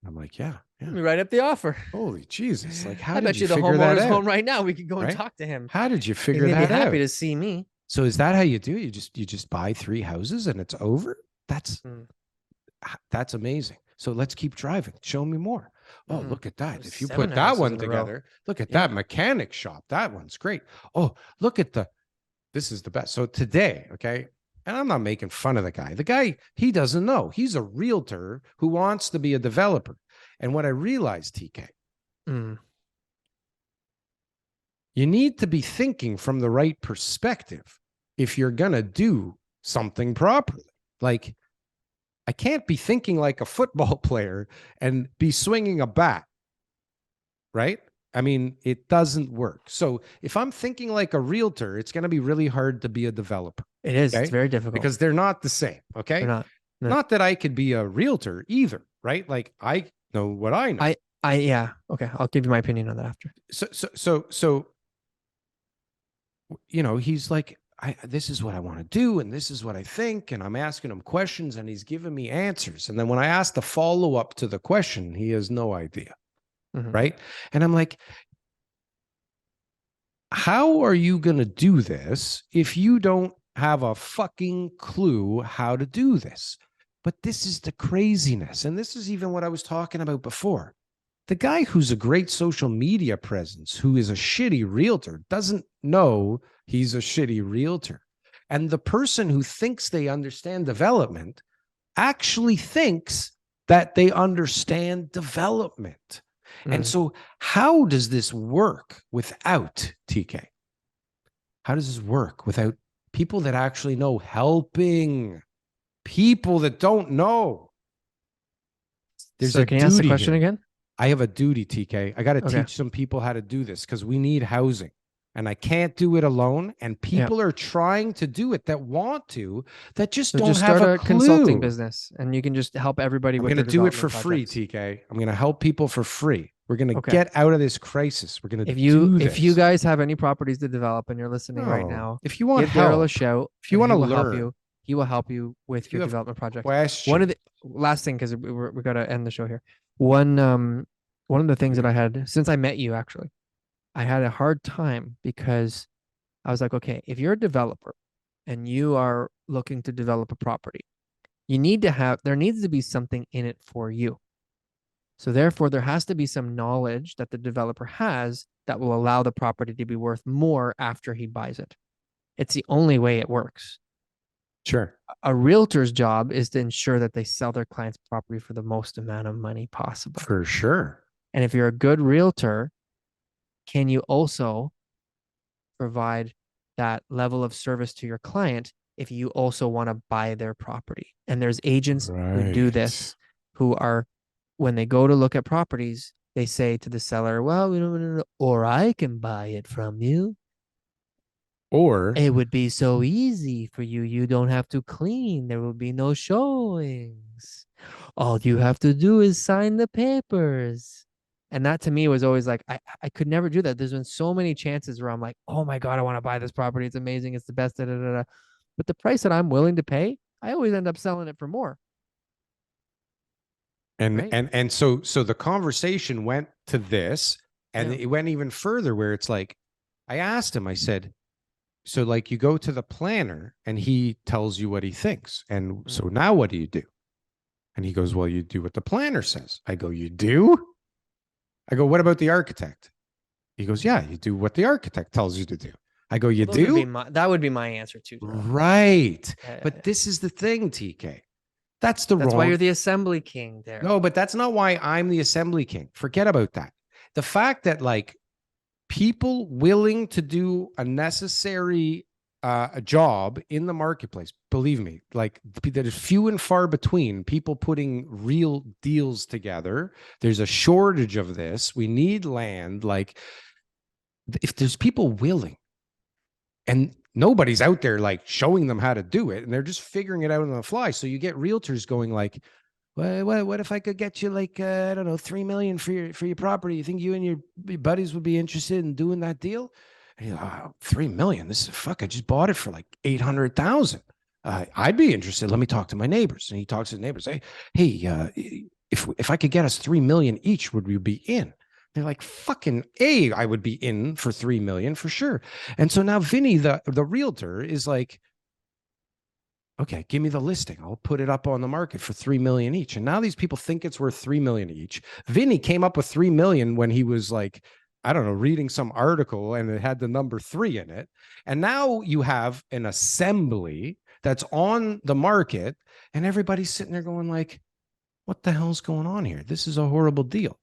I'm like, yeah, let yeah. me write up the offer. Holy Jesus. Like, how I did bet you you the figure that homeowner's home out? right now. We could go and Right? talk to him. How did you He's figure gonna be that happy out? to see me. So is that how you do it? You just buy 3 houses and it's over? Mm, That's amazing. So let's keep driving. Show me more. Oh, mm-mm. look at that. There's If you 7 put that houses one in a row. together, look at Yeah. that mechanic shop. That one's great. Oh, look at this is the best. So today, okay, and I'm not making fun of the guy. The guy, he doesn't know. He's a realtor who wants to be a developer. And what I realized, TK, Mm, you need to be thinking from the right perspective if you're going to do something properly. Like, I can't be thinking like a football player and be swinging a bat, right? I mean, it doesn't work. So if I'm thinking like a realtor, it's going to be really hard to be a developer. it is. It's Okay. very difficult. Because they're not the same. They're Okay. not. No. Not that I could be a realtor either, right? Like I know what I know. I, yeah. Okay. I'll give you my opinion on that after. So, he's like, this is what I want to do, and this is what I think, and I'm asking him questions, and he's giving me answers. And then when I ask the follow up to the question, he has no idea, Mhm. right? And I'm like, how are you going to do this if you don't have a fucking clue how to do this? But this is the craziness, and this is even what I was talking about before. The guy who's a great social media presence, who is a shitty realtor, doesn't know he's a shitty realtor. And the person who thinks they understand development actually thinks that they understand development. And Mm. so, how does this work without TK? How does this work without people that actually know helping people that don't know? There's So a can you ask the duty question here. again? I have a duty, TK. I got to Okay. teach some people how to do this because we need housing and I can't do it alone. And Yeah. people are trying to do it that want to, that just So don't just have start a a consulting clue. business and you can just help everybody I'm with going to their do it for development free, projects. TK. I'm going to help people for free. We're going to Okay. get out of this crisis. We're going to If do if you this. guys have any properties to develop and you're listening right No, now, if you want give Daryl a help, shout if you and want he to will help learn, you. He will help you with if your you have development project. One of questions, the last thing, because we got to end the show here. One of the things that I had since I met you, actually, I had a hard time because I was like, okay, if you're a developer and you are looking to develop a property, there needs to be something in it for you. So therefore, there has to be some knowledge that the developer has that will allow the property to be worth more after he buys it. It's the only way it works. sure. A realtor's job is to ensure that they sell their client's property for the most amount of money possible. For sure. And if you're a good realtor, can you also provide that level of service to your client if you also want to buy their property? And there's agents who do Right. this who are, when they go to look at properties, they say to the seller, well, we don't, or I can buy it from you. Or, It would be so easy for you. You don't have to clean. There will be no showings. All you have to do is sign the papers. And that to me was always like, I could never do that. There's been so many chances where I'm like, oh my God, I want to buy this property. It's amazing. It's the best. Da, da, da, da. But the price that I'm willing to pay, I always end up selling it for more. And right? so the conversation went to this, and Yeah. it went even further where it's like, I asked him, I said, so like you go to the planner and he tells you what he thinks. And so Mm. now what do you do? And he goes, well, you do what the planner says. I go, you do? I go, what about the architect? He goes, yeah, you do what the architect tells you to do. I go, you Well, those would be do? that would be my answer too, Darryl. Right. Yeah, yeah, But yeah. this is the thing, TK. That's the That's why wrong. you're the assembly king, No, Darryl. but that's not why I'm the assembly king. Forget about that. The fact that like people willing to do a necessary a job in the marketplace, believe me, like there's few and far between people putting real deals together. There's a shortage of this. We need land. Like if there's people willing, and nobody's out there like showing them how to do it, and they're just figuring it out on the fly. So you get realtors going like, what if I could get you like I don't know, 3 million for your property? You think you and your buddies would be interested in doing that deal? And you're like, oh, 3 million. This is fuck. I just bought it for like 800,000. I'd be interested. Let me talk to my neighbors. And he talks to his neighbors. If I could get us 3 million each, would we be in? They're like, fucking A, I would be in for 3 million for sure. And so now Vinny, the realtor, is like, okay, give me the listing. I'll put it up on the market for 3 million each. And now these people think it's worth 3 million each. Vinny came up with 3 million when he was like, I don't know, reading some article and it had the number 3 in it. And now you have an assembly that's on the market and everybody's sitting there going like, what the hell's going on here? This is a horrible deal.